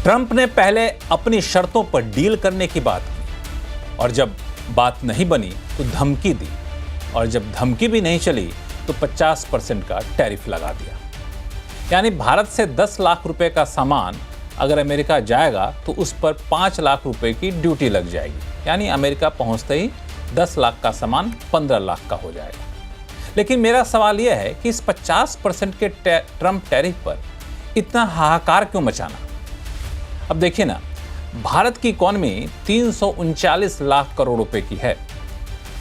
Trump ने पहले अपनी शर्तों पर डील करने की बात की और जब बात नहीं बनी तो धमकी दी और जब धमकी भी नहीं चली तो 50% का टैरिफ लगा दिया। यानी भारत से 10 लाख रुपए का सामान अगर अमेरिका जाएगा तो उस पर 5 लाख रुपए की ड्यूटी लग जाएगी। यानी अमेरिका पहुंचते ही 10 लाख का सामान 15 लाख का हो जाएगा। लेकिन मेरा सवाल यह है कि इस 50% के ट्रंप टैरिफ पर इतना हाहाकार क्यों मचाना? अब देखिए ना, भारत की इकॉनमी 339 लाख करोड़ रुपए की है।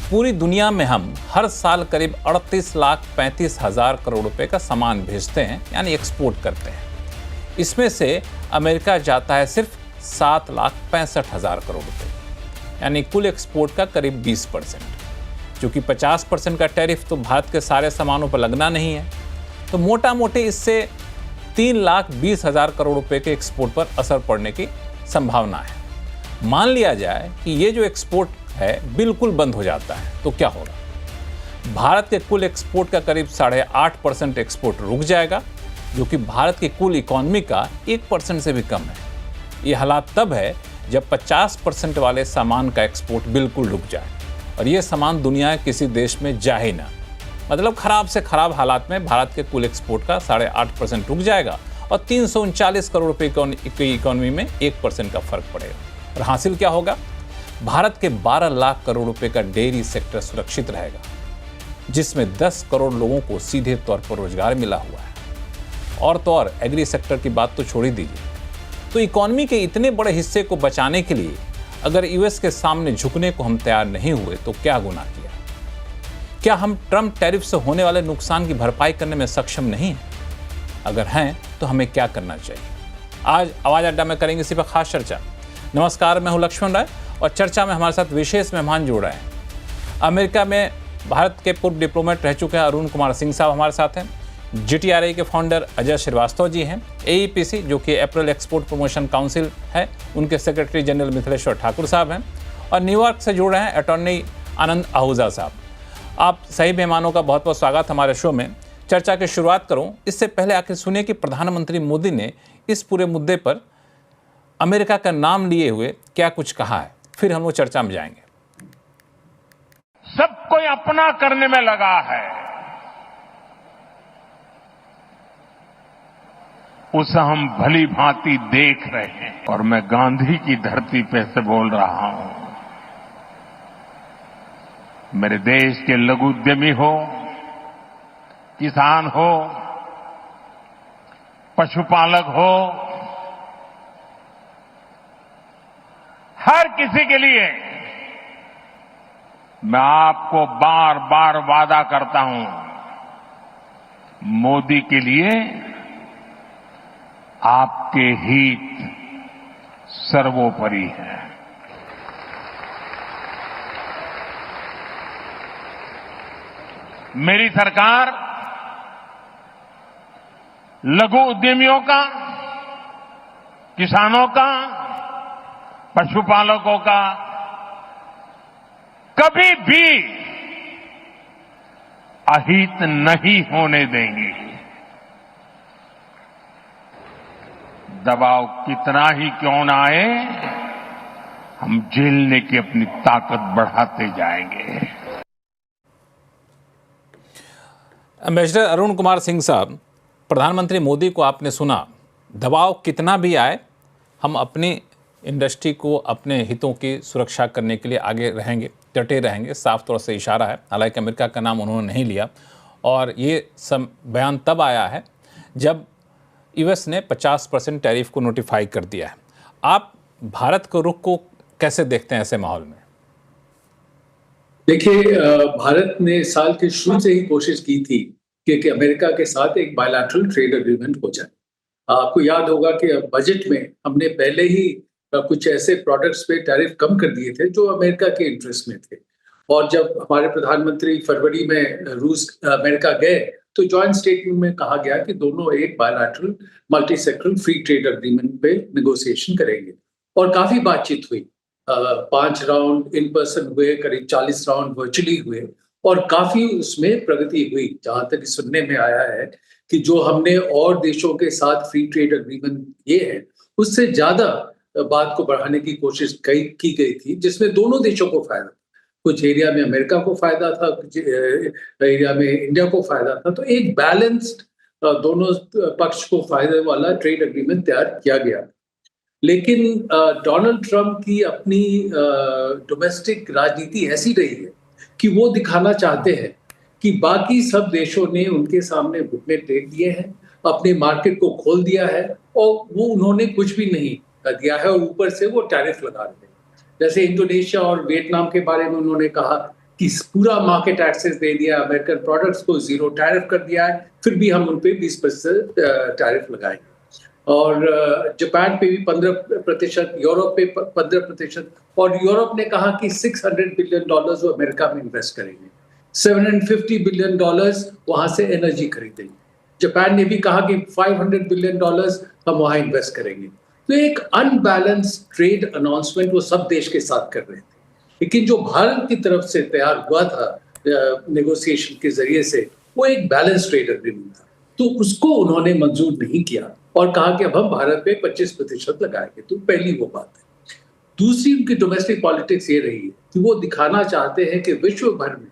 पूरी दुनिया में हम हर साल करीब 38,35,000 करोड़ रुपए का सामान भेजते हैं, यानी एक्सपोर्ट करते हैं। इसमें से अमेरिका जाता है सिर्फ 7,65,000 करोड़ रुपए, यानी कुल एक्सपोर्ट का करीब 20%। क्योंकि 50% का टैरिफ तो भारत के सारे सामानों पर लगना नहीं है, तो मोटा मोटी इससे 3,20,000 करोड़ रुपए के एक्सपोर्ट पर असर पड़ने की संभावना है। मान लिया जाए कि ये जो एक्सपोर्ट है बिल्कुल बंद हो जाता है तो क्या होगा? भारत के कुल एक्सपोर्ट का करीब 8.5% एक्सपोर्ट रुक जाएगा, जो कि भारत की कुल इकॉनमी का 1% से भी कम है। ये हालात तब है जब 50% वाले सामान का एक्सपोर्ट बिल्कुल रुक जाए और ये सामान दुनिया के किसी देश में जा ही ना। मतलब खराब से खराब हालात में भारत के कुल एक्सपोर्ट का 8.5% रुक जाएगा और 339 करोड़ रुपए की इकॉनमी में 1% का फर्क पड़ेगा। और हासिल क्या होगा? भारत के 12 लाख करोड़ रुपए का डेयरी सेक्टर सुरक्षित रहेगा, जिसमें 10 करोड़ लोगों को सीधे तौर पर रोजगार मिला हुआ है। और तो और एग्री सेक्टर की बात तो छोड़ ही दीजिए। तो इकॉनमी के इतने बड़े हिस्से को बचाने के लिए अगर यूएस के सामने झुकने को हम तैयार नहीं हुए तो क्या गुनाह किया? क्या हम ट्रंप टैरिफ से होने वाले नुकसान की भरपाई करने में सक्षम नहीं हैं? अगर हैं तो हमें क्या करना चाहिए? आज आवाज अड्डा में करेंगे इसी पर खास चर्चा। नमस्कार, मैं हूं लक्ष्मण राय और चर्चा में हमारे साथ विशेष मेहमान जुड़ रहे हैं। अमेरिका में भारत के पूर्व डिप्लोमेट रह चुके हैं अरुण कुमार सिंह साहब हमारे साथ हैं। GTRA के फाउंडर अजय श्रीवास्तव जी हैं। AEPC जो कि अप्रैल एक्सपोर्ट प्रमोशन काउंसिल है, उनके सेक्रेटरी जनरल मिथिलेश्वर ठाकुर साहब हैं। और न्यूयॉर्क से जुड़ रहे हैं अटॉर्नी आनंद आहूजा साहब। आप सही मेहमानों का बहुत बहुत स्वागत हमारे शो में। चर्चा की शुरुआत करूं इससे पहले आखिर सुनिए कि प्रधानमंत्री मोदी ने इस पूरे मुद्दे पर अमेरिका का नाम लिए हुए क्या कुछ कहा है, फिर हम वो चर्चा में जाएंगे। सब कोई अपना करने में लगा है, उसे हम भली भांति देख रहे हैं। और मैं गांधी की धरती पे से बोल रहा हूं, मेरे देश के लघु उद्यमी हो, किसान हो, पशुपालक हो, हर किसी के लिए मैं आपको बार बार वादा करता हूं, मोदी के लिए आपके हित सर्वोपरि है। मेरी सरकार लघु उद्यमियों का, किसानों का, पशुपालकों का कभी भी अहित नहीं होने देंगी। दबाव कितना ही क्यों ना आए, हम झेलने की अपनी ताकत बढ़ाते जाएंगे। एम्बेसडर अरुण कुमार सिंह साहब, प्रधानमंत्री मोदी को आपने सुना, दबाव कितना भी आए हम अपनी इंडस्ट्री को अपने हितों की सुरक्षा करने के लिए आगे रहेंगे, डटे रहेंगे, साफ तौर से इशारा है। हालांकि अमेरिका का नाम उन्होंने नहीं लिया और ये बयान तब आया है जब यूएस ने 50% टैरिफ को नोटिफाई कर दिया है। आप भारत के रुख को कैसे देखते हैं ऐसे माहौल में? देखिए, भारत ने साल के शुरू से ही कोशिश की थी कि अमेरिका के साथ एक बायलैटरल ट्रेड एग्रीमेंट हो जाए। आपको याद होगा कि बजट में हमने पहले ही कुछ ऐसे प्रोडक्ट्स पे टैरिफ कम कर दिए थे जो अमेरिका के इंटरेस्ट में थे। और जब हमारे प्रधानमंत्री फरवरी में अमेरिका गए तो जॉइंट स्टेटमेंट में कहा गया कि दोनों एक bilateral multi sectoral free trade agreement पे नेगोशिएशन करेंगे। और काफी बातचीत हुई, 5 राउंड इन पर्सन हुए, करीब 40 राउंड वर्चुअली हुए और काफी उसमें प्रगति हुई। जहां तक सुनने में आया है कि जो हमने और देशों के साथ फ्री ट्रेड एग्रीमेंट किए हैं उससे ज्यादा बात को बढ़ाने की कोशिश की गई थी, जिसमें दोनों देशों को फायदा, कुछ एरिया में अमेरिका को फायदा था, कुछ एरिया में इंडिया को फायदा था। तो एक बैलेंस्ड दोनों पक्ष को फायदे वाला ट्रेड एग्रीमेंट तैयार किया गया। लेकिन डोनाल्ड ट्रंप की अपनी डोमेस्टिक राजनीति ऐसी रही है कि वो दिखाना चाहते हैं कि बाकी सब देशों ने उनके सामने घुटने टेक दिए हैं, अपने मार्केट को खोल दिया है, और वो उन्होंने कुछ भी नहीं दिया है, और ऊपर से वो टैरिफ लगा रहे हैं। जैसे इंडोनेशिया और वियतनाम के बारे में उन्होंने कहा कि पूरा मार्केट एक्सेस दे दिया, अमेरिकन प्रोडक्ट्स को जीरो टैरिफ कर दिया है, फिर भी हम उन पे 20% टैरिफ लगाएंगे। और जापान पे भी 15%, यूरोप पे 15%, और यूरोप ने कहा कि $600 बिलियन वो अमेरिका में इन्वेस्ट करेंगे, $750 बिलियन वहां से एनर्जी खरीदेंगे। जापान ने भी कहा कि $500 बिलियन हम वहां इन्वेस्ट करेंगे। तो एक अनबैलेंस ट्रेड अनाउंसमेंट वो सब देश के साथ कर रहे थे, लेकिन जो भारत की तरफ से तैयार हुआ था नेगोशिएशन के जरिए से, वो एक बैलेंस ट्रेड एग्रीमेंट था। तो उसको उन्होंने मंजूर नहीं किया और कहा कि अब हम भारत पे 25% लगाएंगे। तो पहली वो बात है। दूसरी उनकी डोमेस्टिक पॉलिटिक्स ये रही है कि वो दिखाना चाहते हैं कि विश्व भर में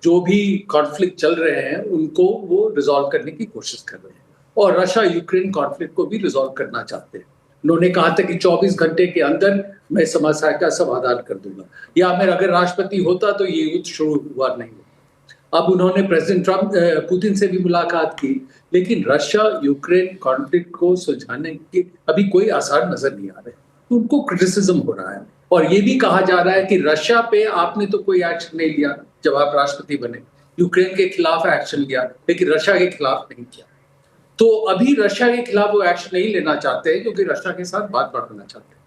जो भी कॉन्फ्लिक्ट चल रहे हैं उनको वो रिजॉल्व करने की कोशिश कर रहे हैं, और रशिया यूक्रेन कॉन्फ्लिक्ट को भी रिजॉल्व करना चाहते हैं। उन्होंने कहा था कि 24 घंटे के अंदर मैं समस्या का समाधान कर दूंगा, या मैं अगर राष्ट्रपति होता तो ये युद्ध शुरू हुआ नहीं होता। अब उन्होंने प्रेसिडेंट ट्रंप पुतिन से भी मुलाकात की, लेकिन रशिया यूक्रेन कॉन्फ्लिक्ट को सुलझाने के अभी कोई आसार नजर नहीं आ रहे। तो उनको क्रिटिसिज्म हो रहा है, और ये भी कहा जा रहा है कि रशिया पे आपने तो कोई एक्शन नहीं लिया जब आप राष्ट्रपति बने, यूक्रेन के खिलाफ एक्शन लिया लेकिन रशिया के खिलाफ नहीं किया। तो अभी रशिया के खिलाफ वो एक्शन नहीं लेना चाहते हैं क्योंकि रशिया के साथ बात बढ़ाना चाहते हैं।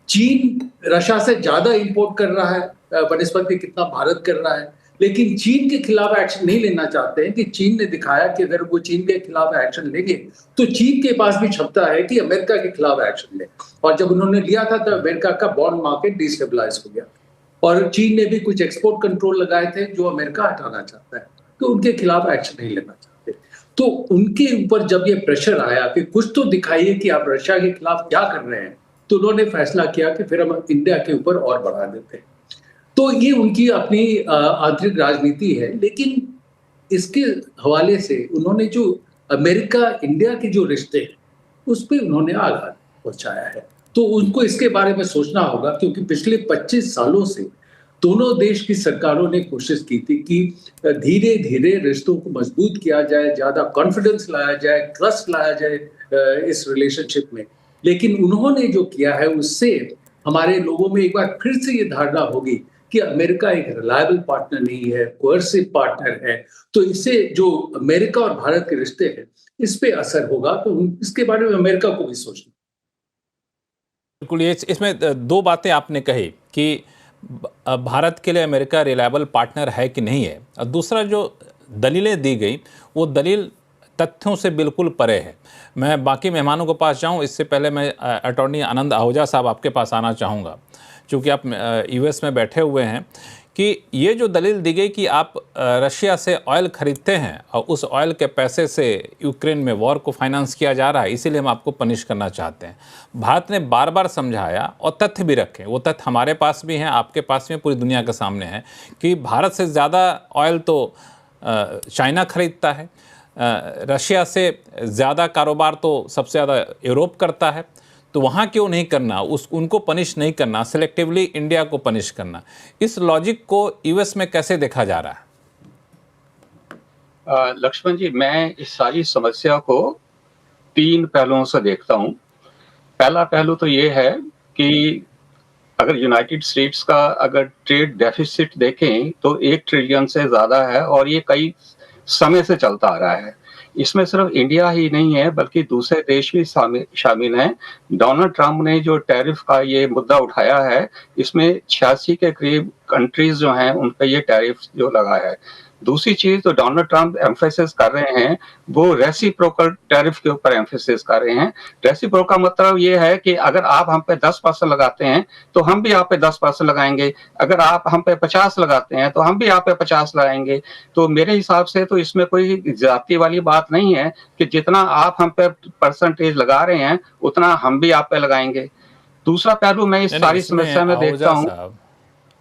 चीन रशिया से ज्यादा इंपोर्ट कर रहा है बनिस्बत कितना भारत कर रहा है, लेकिन चीन के खिलाफ एक्शन नहीं लेना चाहते हैं कि चीन ने दिखाया कि अगर वो चीन के खिलाफ एक्शन लेंगे तो चीन के पास भी क्षमता है कि अमेरिका के खिलाफ एक्शन ले। और जब उन्होंने लिया था तो अमेरिका का बॉन्ड मार्केट डिस्टेबलाइज हो गया, और चीन ने भी कुछ एक्सपोर्ट कंट्रोल लगाए थे जो अमेरिका हटाना चाहता है, तो उनके खिलाफ एक्शन नहीं लेना चाहते। तो उनके ऊपर जब ये प्रेशर आया कि कुछ तो दिखाइए कि आप रशिया के खिलाफ क्या कर रहे हैं, तो उन्होंने फैसला किया कि फिर हम इंडिया के ऊपर और बढ़ा देते हैं। तो ये उनकी अपनी आंतरिक राजनीति है, लेकिन इसके हवाले से उन्होंने जो अमेरिका इंडिया के जो रिश्ते हैं उस पर उन्होंने आघात पहुंचाया है। तो उनको इसके बारे में सोचना होगा, क्योंकि पिछले 25 सालों से दोनों देश की सरकारों ने कोशिश की थी कि धीरे धीरे रिश्तों को मजबूत किया जाए, ज्यादा कॉन्फिडेंस लाया जाए, ट्रस्ट लाया जाए इस रिलेशनशिप में। लेकिन उन्होंने जो किया है उससे हमारे लोगों में एक बार फिर से ये धारणा होगी कि अमेरिका एक रिलायबल पार्टनर नहीं है, कोर्सिव पार्टनर है। तो इससे जो अमेरिका और भारत के रिश्ते हैं इस पे असर होगा। तो इसके बारे में अमेरिका को भी सोचना। बिल्कुल, ये इसमें दो बातें आपने कही कि भारत के लिए अमेरिका रिलायबल पार्टनर है कि नहीं है, और दूसरा जो दलीलें दी गई वो दलील तथ्यों से बिल्कुल परे है। मैं बाकी मेहमानों के पास जाऊं, इससे पहले मैं अटॉर्नी आनंद आहूजा साहब आपके पास आना चाहूँगा, क्योंकि आप यूएस में बैठे हुए हैं, कि ये जो दलील दी गई कि आप रशिया से ऑयल खरीदते हैं और उस ऑयल के पैसे से यूक्रेन में वॉर को फाइनेंस किया जा रहा है, इसीलिए हम आपको पनिश करना चाहते हैं। भारत ने बार बार समझाया और तथ्य भी रखे, वो तथ्य हमारे पास भी हैं, आपके पास भी, पूरी दुनिया के सामने है, कि भारत से ज़्यादा ऑयल तो चाइना खरीदता है, रशिया से ज़्यादा कारोबार तो सबसे ज़्यादा यूरोप करता है, तो वहाँ क्यों नहीं करना, उनको पनिश नहीं करना, सिलेक्टिवली इंडिया को पनिश करना। इस लॉजिक को यूएस में कैसे देखा जा रहा है? लक्ष्मण जी, मैं इस सारी समस्या को 3 पहलुओं से देखता हूँ। पहला पहलू तो ये है कि अगर यूनाइटेड स्टेट्स का अगर ट्रेड डेफिसिट देखें तो 1 ट्रिलियन से ज़्यादा है, और ये कई समय से चलता आ रहा है। इसमें सिर्फ इंडिया ही नहीं है बल्कि दूसरे देश भी शामिल हैं। डोनाल्ड ट्रंप ने जो टैरिफ का ये मुद्दा उठाया है, इसमें 86 के करीब कंट्रीज जो हैं उन पर ये टैरिफ जो लगा है। दूसरी चीज तो डोनाल्ड ट्रंप एम्फेसिस कर रहे हैं वो रेसिप्रोकल टैरिफ के ऊपर एम्फेसिस कर रहे हैं। रेसिप्रोकल का मतलब ये है कि अगर आप हम पे 10% लगाते हैं तो हम भी आप पे 10% लगाएंगे, अगर आप हम पे 50 लगाते हैं तो हम भी आप पे 50 लगाएंगे। तो मेरे हिसाब से तो इसमें कोई जाति वाली बात नहीं है कि जितना आप हम पे परसेंटेज लगा रहे हैं उतना हम भी आप पे लगाएंगे। दूसरा पहलू मैं इस नहीं, सारी इसमें समस्या में देखता हूँ।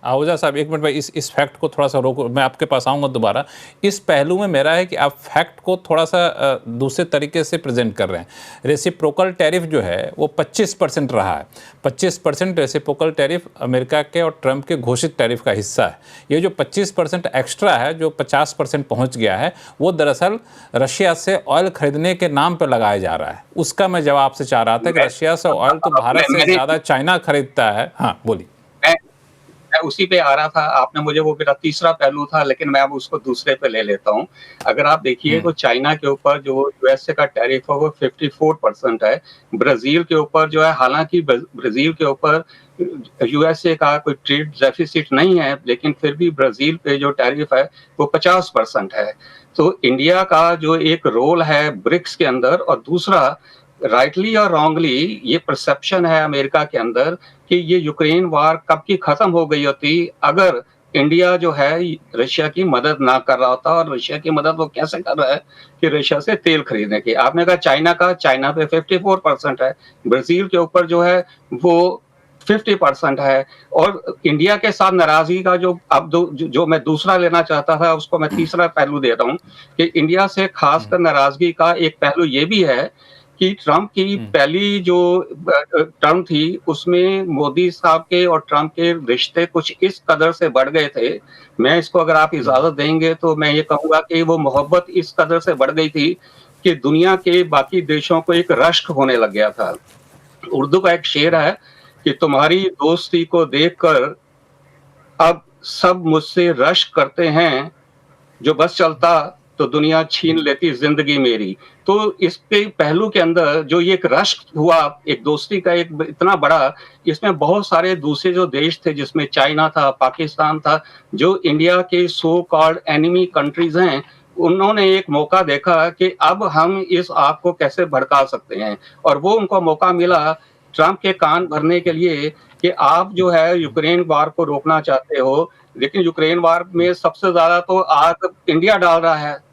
आहूजा साहब एक मिनट भाई, इस फैक्ट को थोड़ा सा रोको, मैं आपके पास आऊँगा दोबारा। इस पहलू में मेरा है कि आप फैक्ट को थोड़ा सा दूसरे तरीके से प्रेजेंट कर रहे हैं। रेसिप्रोकल टैरिफ जो है वो 25% रहा है। 25% रेसिप्रोकल टैरिफ अमेरिका के और ट्रंप के घोषित टैरिफ का हिस्सा है। ये जो 25% एक्स्ट्रा है, जो 50% पहुँच गया है, वो दरअसल रशिया से ऑयल खरीदने के नाम पर लगाया जा रहा है। उसका मैं जवाब से चाह रहा था कि रशिया से ऑयल तो भारत से ज़्यादा चाइना खरीदता है। हाँ बोलिए। मैं उसी पे आ रहा था, आपने मुझे वो मेरा तीसरा पहलू था, लेकिन मैं अब उसको दूसरे पे ले लेता हूँ। अगर आप देखिए तो चाइना के ऊपर जो यूएसए का टैरिफ है वो 54% है। ब्राजील के ऊपर जो है, हालांकि ब्राजील के ऊपर यूएसए का कोई ट्रेड डेफिसिट नहीं है, लेकिन फिर भी ब्राजील पे जो टैरिफ है वो 50% है। तो इंडिया का जो एक रोल है ब्रिक्स के अंदर, और दूसरा राइटली और रॉन्गली ये परसेप्शन है अमेरिका के अंदर कि ये यूक्रेन वार कब की खत्म हो गई होती अगर इंडिया जो है रशिया की मदद ना कर रहा होता। और रशिया की मदद वो कैसे कर रहा है कि रशिया से तेल खरीदने की। आपने कहा चाइना पे 54% है, ब्राजील के ऊपर जो है वो 50% है। और इंडिया के साथ नाराजगी का जो अब जो मैं दूसरा लेना चाहता था उसको मैं तीसरा पहलू दे रहा हूँ कि इंडिया से खासकर नाराजगी का एक पहलू ये भी है कि ट्रंप की पहली जो टर्म थी उसमें मोदी साहब के और ट्रंप के रिश्ते कुछ इस कदर से बढ़ गए थे। मैं इसको अगर आप इजाजत देंगे तो मैं ये कहूंगा कि वो मोहब्बत इस कदर से बढ़ गई थी कि दुनिया के बाकी देशों को एक रश्क होने लग गया था। उर्दू का एक शेर है कि तुम्हारी दोस्ती को देखकर अब सब मुझसे रश्क करते हैं, जो बस चलता तो दुनिया छीन लेती जिंदगी मेरी। तो इसके पहलू के अंदर जो ये एक रश्क हुआ, एक दोस्ती का एक इतना बड़ा, इसमें बहुत सारे दूसरे जो देश थे जिसमें चाइना था, पाकिस्तान था, जो इंडिया के सो कॉल्ड एनिमी कंट्रीज हैं, उन्होंने एक मौका देखा कि अब हम इस आग को कैसे भड़का सकते हैं। और वो उनको मौका मिला ट्रंप के कान भरने के लिए कि आप जो है यूक्रेन वार को रोकना चाहते हो, लेकिन यूक्रेन वार में सबसे ज्यादा तो आग इंडिया डाल रहा है।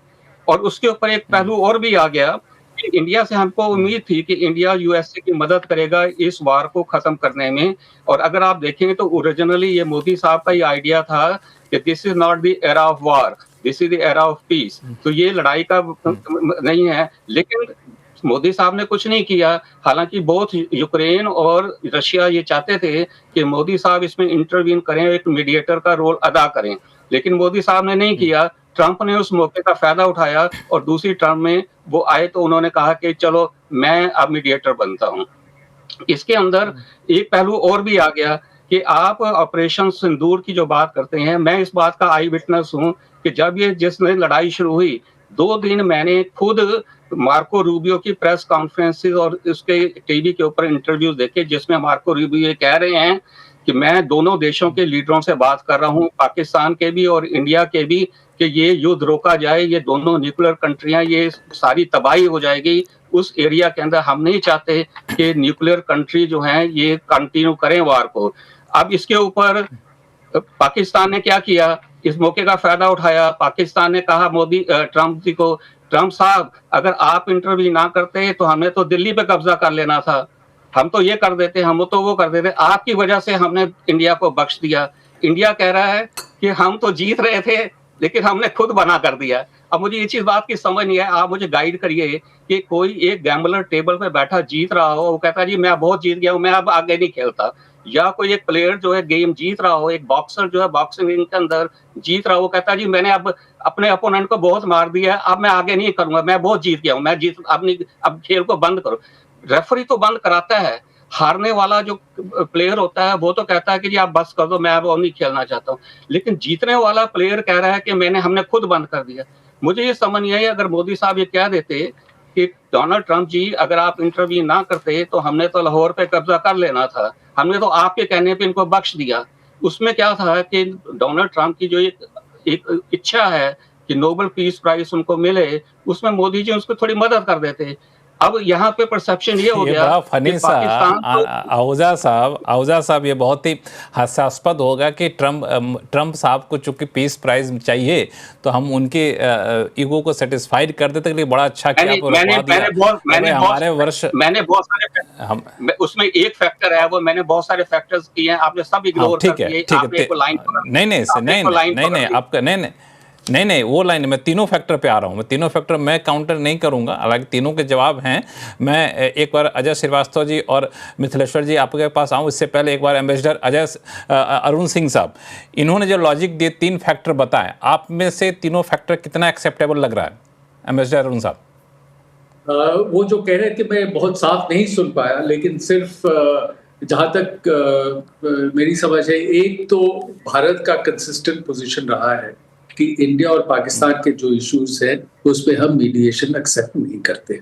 और उसके ऊपर एक पहलू और भी आ गया कि इंडिया से हमको उम्मीद थी कि इंडिया यूएसए की मदद करेगा इस वार को खत्म करने में। और अगर आप देखेंगे तो ओरिजिनली ये मोदी साहब का ये आइडिया था कि this is not the era of war, this is the era of peace. तो ये लड़ाई का नहीं है, लेकिन मोदी साहब ने कुछ नहीं किया। हालांकि बहुत यूक्रेन और रशिया ये चाहते थे कि मोदी साहब इसमें इंटरवीन करें, एक मीडिएटर का रोल अदा करें, लेकिन मोदी साहब ने नहीं किया। ट्रंप ने उस मौके का फायदा उठाया और दूसरी टर्म में वो आए तो उन्होंने कहा कि चलो मैं अब मीडिएटर बनता हूं। इसके अंदर एक पहलू और भी आ गया कि आप ऑपरेशन सिंदूर की जो बात करते हैं, मैं इस बात का आई विटनेस हूं कि जब ये जिसने लड़ाई शुरू हुई 2 दिन मैंने खुद मार्को रूबियो की प्रेस कॉन्फ्रेंसेस और उसके टीवी के ऊपर इंटरव्यू देखे, जिसमें मार्को रूबियो ये कह रहे हैं कि मैं दोनों देशों के लीडरों से बात कर रहा हूं, पाकिस्तान के भी और इंडिया के भी, कि ये युद्ध रोका जाए, ये दोनों न्यूक्लियर कंट्रियां, ये सारी तबाही हो जाएगी उस एरिया के अंदर। हम नहीं चाहते कि न्यूक्लियर कंट्री जो हैं ये कंटिन्यू करें वार को। अब इसके ऊपर पाकिस्तान ने क्या किया, इस मौके का फायदा उठाया। पाकिस्तान ने कहा मोदी ट्रंप जी को, ट्रंप साहब अगर आप इंटरव्यू ना करते तो हमने तो दिल्ली पे कब्जा कर लेना था, हम तो ये कर देते, हम तो वो कर देते, आपकी वजह से हमने इंडिया को बख्श दिया। इंडिया कह रहा है कि हम तो जीत रहे थे लेकिन हमने खुद बना कर दिया। अब मुझे ये चीज बात की समझ नहीं है, आप मुझे गाइड करिए कि कोई एक गैम्बलर टेबल पे बैठा जीत रहा हो, वो कहता है जी मैं बहुत जीत गया हूं, मैं अब आगे नहीं खेलता। या कोई एक प्लेयर जो है गेम जीत रहा हो, एक बॉक्सर जो है बॉक्सिंग रिंग के अंदर जीत रहा हो, कहता है जी मैंने अब अपने अपोनेंट को बहुत मार दिया, अब मैं आगे नहीं करूंगा, मैं बहुत जीत गया हूं, मैं अब खेल को बंद करो। रेफरी तो बंद कराता है, हारने वाला जो प्लेयर होता है वो तो कहता है कि जी आप बस कर दो, मैं अब और नहीं खेलना चाहता हूँ। लेकिन जीतने वाला प्लेयर कह रहा है कि हमने खुद बंद कर दिया। मुझे ये समझ नहीं आई, अगर मोदी साहब ये कह देते कि डोनाल्ड ट्रंप जी अगर आप इंटरव्यू ना करते तो हमने तो लाहौर पे कब्जा कर लेना था, हमने तो आपके कहने पे इनको बख्श दिया। उसमें क्या था कि डोनाल्ड ट्रंप की जो एक इच्छा है कि नोबेल पीस प्राइज उनको मिले, उसमें मोदी जी उसको थोड़ी मदद कर देते। अब यहाँ पे परसेप्शन ये हो गया बड़ा फनी कि सा पाकिस्तान तो आहूजा साहब ये बहुत ही हास्यास्पद होगा कि ट्रम्प साहब को चूंकि पीस प्राइज चाहिए तो हम उनके ईगो को सेटिस्फाइड कर देते, लेकिन बड़ा अच्छा किया मैंने बहुत सारे उसमें एक फैक्टर है, वो मैंने बहुत सारे फैक्टर्स किए हैं, आपने सब इग्नोर कर दिए। नहीं, वो लाइन मैं तीनों फैक्टर पे आ रहा हूँ। मैं तीनों फैक्टर मैं काउंटर नहीं करूंगा, हालांकि तीनों के जवाब हैं। मैं एक बार अजय श्रीवास्तव जी और मिथिलेश्वर जी आपके पास आऊँ, इससे पहले एक बार एम्बेसडर अरुण सिंह साहब, इन्होंने जो लॉजिक दिए, 3 फैक्टर बताए, आप में से तीनों फैक्टर कितना एक्सेप्टेबल लग रहा है एम्बेसडर अरुण साहब? वो जो कह रहे थे मैं बहुत साफ नहीं सुन पाया, लेकिन सिर्फ जहाँ तक मेरी समझ है, एक तो भारत का कंसिस्टेंट पोजीशन रहा है कि इंडिया और पाकिस्तान के जो इश्यूज हैं उसमें हम मीडिएशन एक्सेप्ट नहीं करते,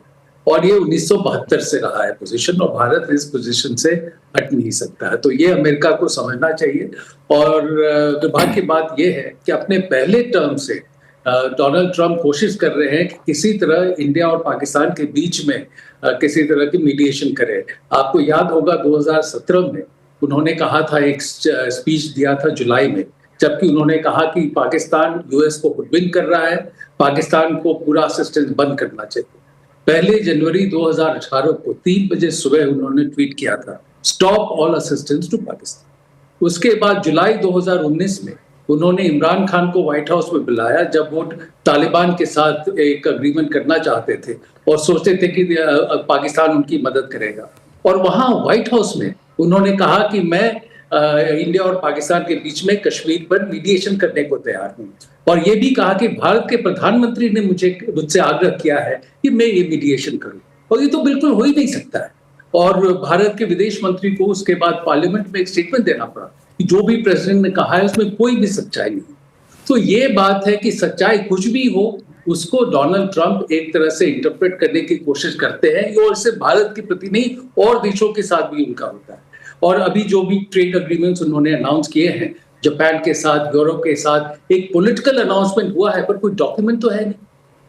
और ये 1972 से रहा है पोजीशन, और भारत इस पोजीशन से हट नहीं सकता है। तो ये अमेरिका को समझना चाहिए। और दुर्भाग्य की बात ये है कि अपने पहले टर्म से डोनाल्ड ट्रंप कोशिश कर रहे हैं कि किसी तरह इंडिया और पाकिस्तान के बीच में किसी तरह की मीडिएशन करे। आपको याद होगा 2017 में उन्होंने कहा था, एक स्पीच दिया था जुलाई में, जबकि उन्होंने कहा कि पाकिस्तान यूएस को हुडविन कर रहा है, पाकिस्तान को पूरा असिस्टेंस बंद करना चाहिए। 1 जनवरी 2018 को 3 बजे सुबह उन्होंने ट्वीट किया था, stop all assistance to Pakistan. उसके बाद जुलाई 2019 में उन्होंने इमरान खान को व्हाइट हाउस में बुलाया, जब वो तालिबान के साथ एक अग्रीमेंट करना चाहते थे और सोचते थे कि पाकिस्तान उनकी मदद करेगा, और वहां व्हाइट हाउस में उन्होंने कहा कि मैं इंडिया और पाकिस्तान के बीच में कश्मीर पर मीडिएशन करने को तैयार हूं, और ये भी कहा कि भारत के प्रधानमंत्री ने मुझसे आग्रह किया है कि मैं ये मीडिएशन करूं, और ये तो बिल्कुल हो ही नहीं सकता है। और भारत के विदेश मंत्री को उसके बाद पार्लियामेंट में एक स्टेटमेंट देना पड़ा कि जो भी प्रेसिडेंट ने कहा है उसमें कोई भी सच्चाई नहीं। तो ये बात है कि सच्चाई कुछ भी हो, उसको डोनाल्ड ट्रंप एक तरह से इंटरप्रेट करने की कोशिश करते हैं, और इससे भारत के प्रति नहीं और देशों के साथ भी उनका होता है। और अभी जो भी ट्रेड अग्रीमेंट्स उन्होंने अनाउंस किए हैं जापान के साथ, यूरोप के साथ, एक पॉलिटिकल अनाउंसमेंट हुआ है, पर कोई डॉक्यूमेंट तो है नहीं।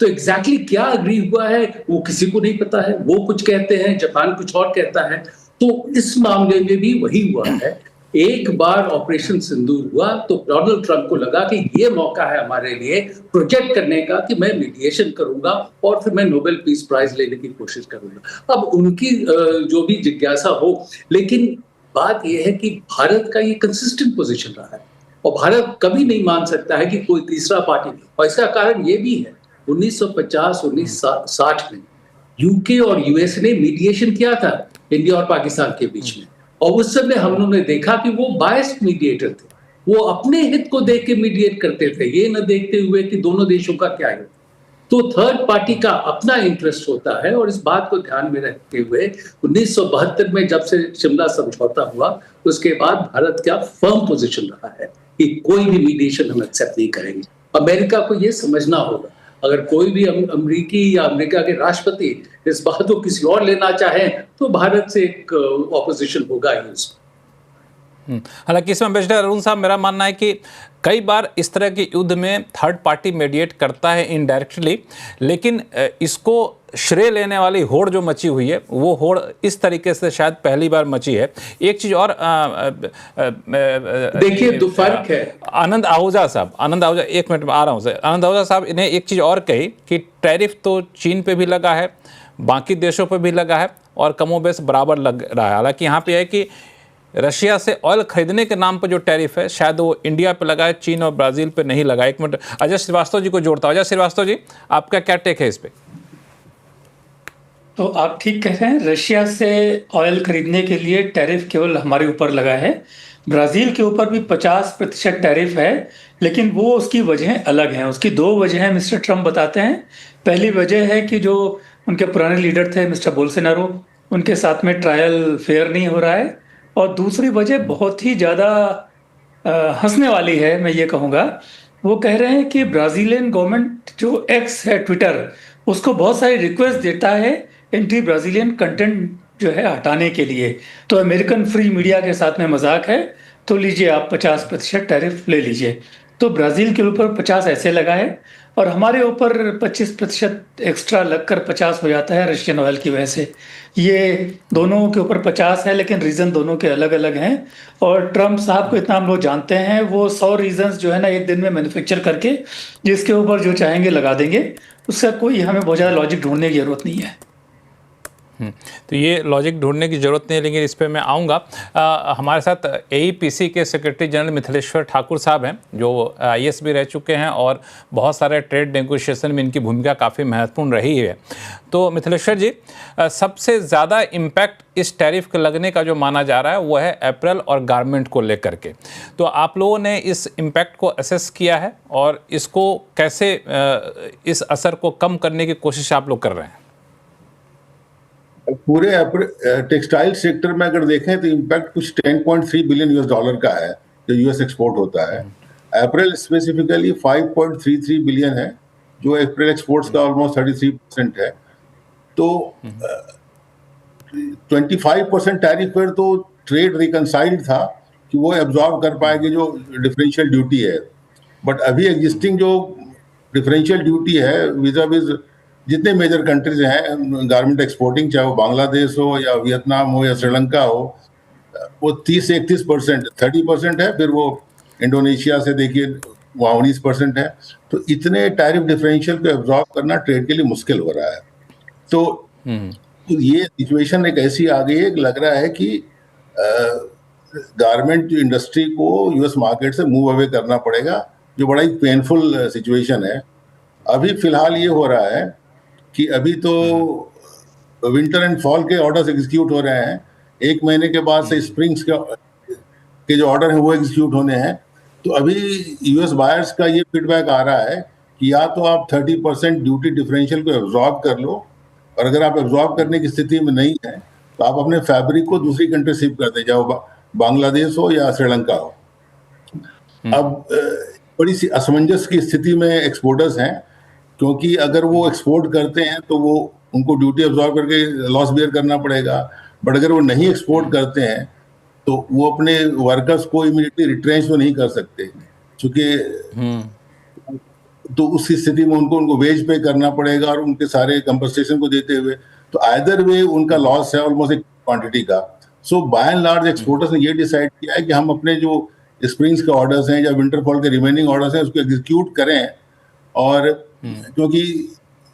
तो एग्जैक्टली क्या अग्री हुआ है वो किसी को नहीं पता है। वो कुछ कहते हैं, जापान कुछ और कहता है। तो इस मामले में भी वही हुआ है। एक बार ऑपरेशन सिंदूर हुआ तो डोनाल्ड ट्रंप को लगा कि ये मौका है हमारे लिए प्रोजेक्ट करने का कि मैं मीडिएशन करूंगा और फिर मैं नोबेल पीस प्राइज लेने की कोशिश करूंगा। अब उनकी जो भी जिज्ञासा हो, लेकिन बात यह है कि भारत का ये कंसिस्टेंट पोजीशन रहा है, और भारत कभी नहीं मान सकता है कि कोई तीसरा पार्टी, और इसका कारण ये भी है 1950-1960 में यूके और यूएस ने मीडिएशन किया था इंडिया और पाकिस्तान के बीच में, और उस समय हम लोगों ने देखा कि वो बायस्ड मीडिएटर थे। वो अपने हित को देख के मीडिएट करते थे, ये न देखते हुए कि दोनों देशों का क्या है। तो थर्ड पार्टी का अपना इंटरेस्ट होता है, और इस बात को ध्यान में रखते हुए 1972 में जब से शिमला समझौता हुआ, उसके बाद भारत का फर्म पोजीशन रहा है कि कोई भी मीडिएशन हम एक्सेप्ट नहीं करेंगे। अमेरिका को ये समझना होगा, अगर कोई भी अमेरिकी या अमेरिका के राष्ट्रपति इस बात को किसी और लेना चाहे तो भारत से एक ऑपोजिशन होगा ही उसमें। हालांकि इसमें एम्बेसडर अरुण साहब, मेरा मानना है कि कई बार इस तरह के युद्ध में थर्ड पार्टी मीडिएट करता है इनडायरेक्टली, लेकिन इसको श्रेय लेने वाली होड़ जो मची हुई है, वो होड़ इस तरीके से शायद पहली बार मची है। एक चीज और देखिए, दो फर्क है। आनंद आहूजा साहब, एक मिनट में आ रहा हूँ सर। आनंद आहूजा साहब ने एक चीज और कही कि टैरिफ तो चीन पे भी लगा है, बाकी देशों पे भी लगा है, और कमोबेश बराबर लग रहा है। हालांकि यहाँ पे है कि रशिया से ऑयल खरीदने के नाम पर जो टैरिफ है शायद वो इंडिया पे लगा है, चीन और ब्राजील पे नहीं लगा। एक मिनट अजय श्रीवास्तव जी को जोड़ता हूं। अजय श्रीवास्तव जी, आपका क्या टेक है इस पे? तो आप ठीक कह रहे हैं, रशिया से ऑयल खरीदने के लिए टैरिफ केवल हमारे ऊपर लगा है। ब्राजील के ऊपर भी 50% टैरिफ है, लेकिन वो उसकी वजहें अलग हैं। उसकी 2 वजहें मिस्टर ट्रंप बताते हैं। पहली वजह है कि जो उनके पुराने लीडर थे मिस्टर बोल्सोनारो, उनके साथ में ट्रायल फेयर नहीं हो रहा है। और दूसरी वजह बहुत ही ज़्यादा हंसने वाली है, मैं ये कहूँगा। वो कह रहे हैं कि ब्राज़ीलियन गवर्नमेंट जो एक्स है ट्विटर, उसको बहुत सारी रिक्वेस्ट देता है एंटी ब्राज़ीलियन कंटेंट जो है हटाने के लिए। तो अमेरिकन फ्री मीडिया के साथ में मजाक है, तो लीजिए आप 50% टैरिफ ले लीजिए। तो ब्राज़ील के ऊपर 50 ऐसे लगा है। और हमारे ऊपर 25% एक्स्ट्रा लगकर 50 हो जाता है रशियन ऑयल की वजह से। ये दोनों के ऊपर 50 है, लेकिन रीज़न दोनों के अलग-अलग हैं। और ट्रम्प साहब को इतना हम लोग जानते हैं, वो 100 रीज़न्स जो है ना एक दिन में मैन्युफैक्चर करके जिसके ऊपर जो चाहेंगे लगा देंगे। उसका कोई हमें बहुत ज़्यादा लॉजिक ढूँढने की ज़रूरत नहीं है। तो ये लॉजिक ढूंढने की ज़रूरत नहीं है, लेकिन इस पे मैं आऊँगा। हमारे साथ AEPC के सेक्रेटरी जनरल मिथिलेश्वर ठाकुर साहब हैं, जो IAS भी रह चुके हैं और बहुत सारे ट्रेड नेगोशिएशन में इनकी भूमिका काफ़ी महत्वपूर्ण रही है। तो मिथिलेश्वर जी, सबसे ज़्यादा इम्पैक्ट इस टैरिफ के लगने का जो माना जा रहा है वो है अप्रैल और गारमेंट को लेकर के। तो आप लोगों ने इस इम्पैक्ट को असेस किया है और इसको कैसे इस असर को कम करने की कोशिश आप लोग कर रहे हैं? पूरे टेक्सटाइल सेक्टर में अगर देखें तो इम्पैक्ट कुछ 10.3 बिलियन US डॉलर का है जो US एक्सपोर्ट होता है। अप्रैल स्पेसिफिकली 5.33 बिलियन है, जो अप्रैल एक्सपोर्ट्स का ऑलमोस्ट 33% है। तो 25% टैरिफ पर तो ट्रेड रिकनसाइल्ड था कि वो एब्जॉर्ब कर पाएगी जो डिफरेंशियल ड्यूटी है। बट अभी एग्जिस्टिंग जो डिफरेंशियल ड्यूटी है विजा विज जितने मेजर कंट्रीज हैं गारमेंट एक्सपोर्टिंग, चाहे वो बांग्लादेश हो या वियतनाम हो या श्रीलंका हो, वो 30 से 31%, 30% है। फिर वो इंडोनेशिया से देखिए वहाँ 19% है। तो इतने टैरिफ डिफरेंशियल को एब्जॉर्ब करना ट्रेड के लिए मुश्किल हो रहा है। तो ये सिचुएशन एक ऐसी आ गई है कि लग रहा है कि गारमेंट इंडस्ट्री को US मार्केट से मूव अवे करना पड़ेगा, जो बड़ा ही पेनफुल सिचुएशन है। अभी फिलहाल ये हो रहा है कि अभी तो विंटर एंड फॉल के ऑर्डर्स एग्जीक्यूट हो रहे हैं। 1 महीने के बाद से स्प्रिंग्स के जो ऑर्डर हैं वो एग्जीक्यूट होने हैं। तो अभी US बायर्स का ये फीडबैक आ रहा है कि या तो आप 30% ड्यूटी डिफरेंशियल को एब्जॉर्ब कर लो, और अगर आप एब्जॉर्ब करने की स्थिति में नहीं है तो आप अपने फैब्रिक को दूसरी कंट्री शिप कर दें, चाहे बांग्लादेश हो या श्रीलंका हो। अब बड़ी सी असमंजस की स्थिति में एक्सपोर्टर्स हैं, क्योंकि अगर वो एक्सपोर्ट करते हैं तो वो उनको ड्यूटी एब्जॉर्ब करके लॉस बियर करना पड़ेगा। बट अगर वो नहीं एक्सपोर्ट करते हैं तो वो अपने वर्कर्स को इमीडिएटली रिट्रेंच तो नहीं कर सकते, क्योंकि तो उस स्थिति में उनको वेज पे करना पड़ेगा और उनके सारे कंपनसेशन को देते हुए, तो आइदर वे उनका लॉस है ऑलमोस्ट एक क्वांटिटी का। सो बाय एंड लार्ज एक्सपोर्टर्स ने ये डिसाइड किया है कि हम अपने जो स्प्रिंग्स के ऑर्डर्स हैं या विंटर फॉल के रिमेनिंग ऑर्डर्स हैं उसको एग्जीक्यूट करें, और क्योंकि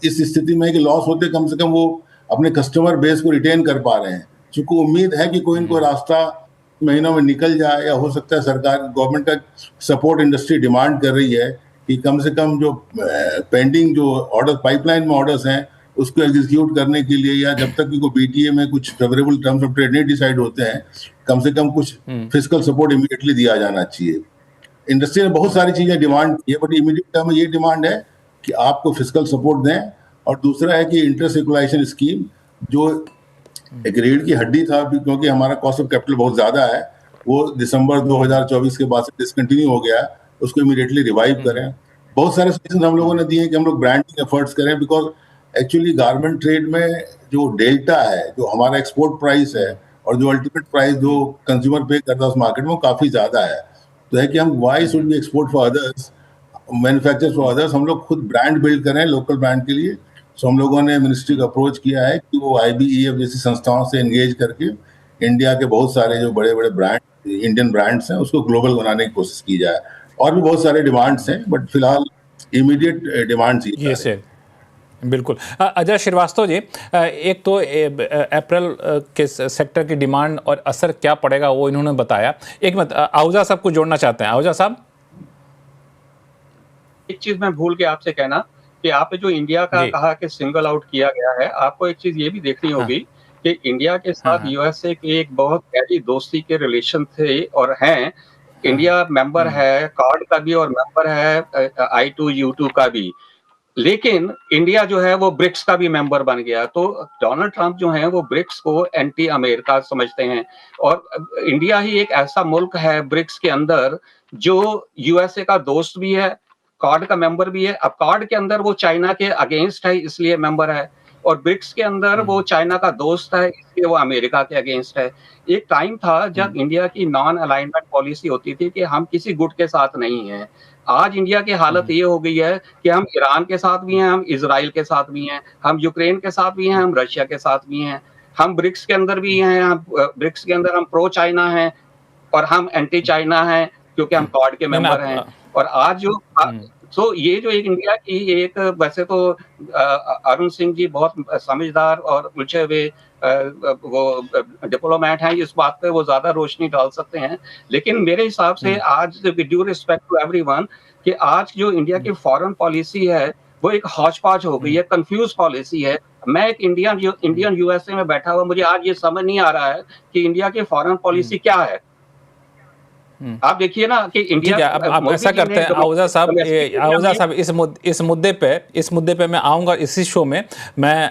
इस स्थिति में कि लॉस होते कम से कम वो अपने कस्टमर बेस को रिटेन कर पा रहे हैं। चूंकि उम्मीद है कि कोई इनको रास्ता महीनों में निकल जाए, या हो सकता है सरकार गवर्नमेंट का सपोर्ट इंडस्ट्री डिमांड कर रही है कि कम से कम जो पेंडिंग जो ऑर्डर पाइपलाइन में ऑर्डर्स हैं उसको एग्जीक्यूट करने के लिए, या जब तक कि को BTA में कुछ फेवरेबल टर्म्स ऑफ ट्रेड नहीं डिसाइड होते हैं, कम से कम कुछ फिजिकल सपोर्ट इमीडिएटली दिया जाना चाहिए। इंडस्ट्री ने बहुत सारी चीजें डिमांड की है, बट इमीडिएट टर्म में ये डिमांड है कि आपको फिजिकल सपोर्ट दें। और दूसरा है कि इंटरेस्ट इक्वलाइजेशन स्कीम, जो एक रीढ़ की हड्डी था, क्योंकि हमारा कॉस्ट ऑफ कैपिटल बहुत ज्यादा है, वो दिसंबर 2024 के बाद से डिसकंटिन्यू हो गया, उसको इमीडिएटली रिवाइव करें। बहुत सारे सजेशन हम लोगों ने दिए कि हम लोग ब्रांडिंग एफर्ट्स करें, बिकॉज एक्चुअली गारमेंट ट्रेड में जो डेल्टा है, जो हमारा एक्सपोर्ट प्राइस है और जो अल्टीमेट प्राइस जो कंज्यूमर पे करता है उस मार्केट में, वो काफी ज्यादा है। तो है कि हम why should we export for others, manufacture for others, हम लोग खुद ब्रांड बिल्ड करें लोकल ब्रांड के लिए। सो हम लोगों ने मिनिस्ट्री को अप्रोच किया है कि वो IBEF जैसी संस्थाओं से एंगेज करके इंडिया के बहुत सारे जो बड़े बड़े ब्रांड इंडियन ब्रांड्स हैं उसको ग्लोबल बनाने की कोशिश की जाए। और भी बहुत सारे डिमांड्स हैं, बट फिलहाल इमीडिएट डिमांड्स ये से बिल्कुल। अजय श्रीवास्तव जी, एक तो अप्रैल के सेक्टर की डिमांड और असर क्या पड़ेगा वो इन्होंने बताया। एक मिनट, आहूजा साहब को जोड़ना चाहते हैं। आहूजा साहब, एक चीज मैं भूल के आपसे कहना कि आपने जो इंडिया का कहा कि सिंगल आउट किया गया है, आपको एक चीज ये भी देखनी होगी कि इंडिया के साथ USA के एक बहुत गहरी दोस्ती के रिलेशन थे और हैं। इंडिया मेंबर है कार्ड का भी और मेंबर है I2U2 का भी, लेकिन इंडिया जो है वो ब्रिक्स का भी मेंबर बन गया। तो डोनाल्ड ट्रंप जो है वो ब्रिक्स को एंटी अमेरिका समझते हैं, और इंडिया ही एक ऐसा मुल्क है ब्रिक्स के अंदर जो USA का दोस्त भी है, कार्ड का मेंबर भी है। अब कार्ड के अंदर वो चाइना के अगेंस्ट है, इसलिए मेंबर है। और ब्रिक्स के अंदर वो चाइना का दोस्त है, इसलिए वो अमेरिका के अगेंस्ट है। एक टाइम था जब इंडिया की नॉन अलाइनमेंट पॉलिसी होती थी कि हम किसी गुट के साथ नहीं हैं। आज इंडिया की हालत ये हो गई है कि हम ईरान के साथ भी हैं, हम इजराइल के साथ भी हैं, हम यूक्रेन के साथ भी हैं, हम रशिया के साथ भी हैं, हम ब्रिक्स के अंदर भी हैं, हम ब्रिक्स के अंदर हम प्रो चाइना हैं और हम एंटी चाइना हैं क्योंकि हम क्वाड के मेंबर हैं। और आज जो तो ये जो एक इंडिया की एक वैसे तो अरुण सिंह जी बहुत समझदार और उलझे हुए वो डिप्लोमेट हैं, इस बात पे वो ज्यादा रोशनी डाल सकते हैं। लेकिन मेरे हिसाब से आज with due respect to everyone कि आज जो इंडिया की फॉरेन पॉलिसी है वो एक हौच-पौच हो गई है, कंफ्यूज पॉलिसी है। मैं एक इंडियन यूएसए में बैठा हुआ, मुझे आज ये समझ नहीं आ रहा है कि इंडिया की फॉरेन पॉलिसी क्या है। आप देखिए ना कि इंडिया अब ऐसा करते हैं आहूजा साहब इस मुद्दे पे मैं आऊँगा इसी शो में। मैं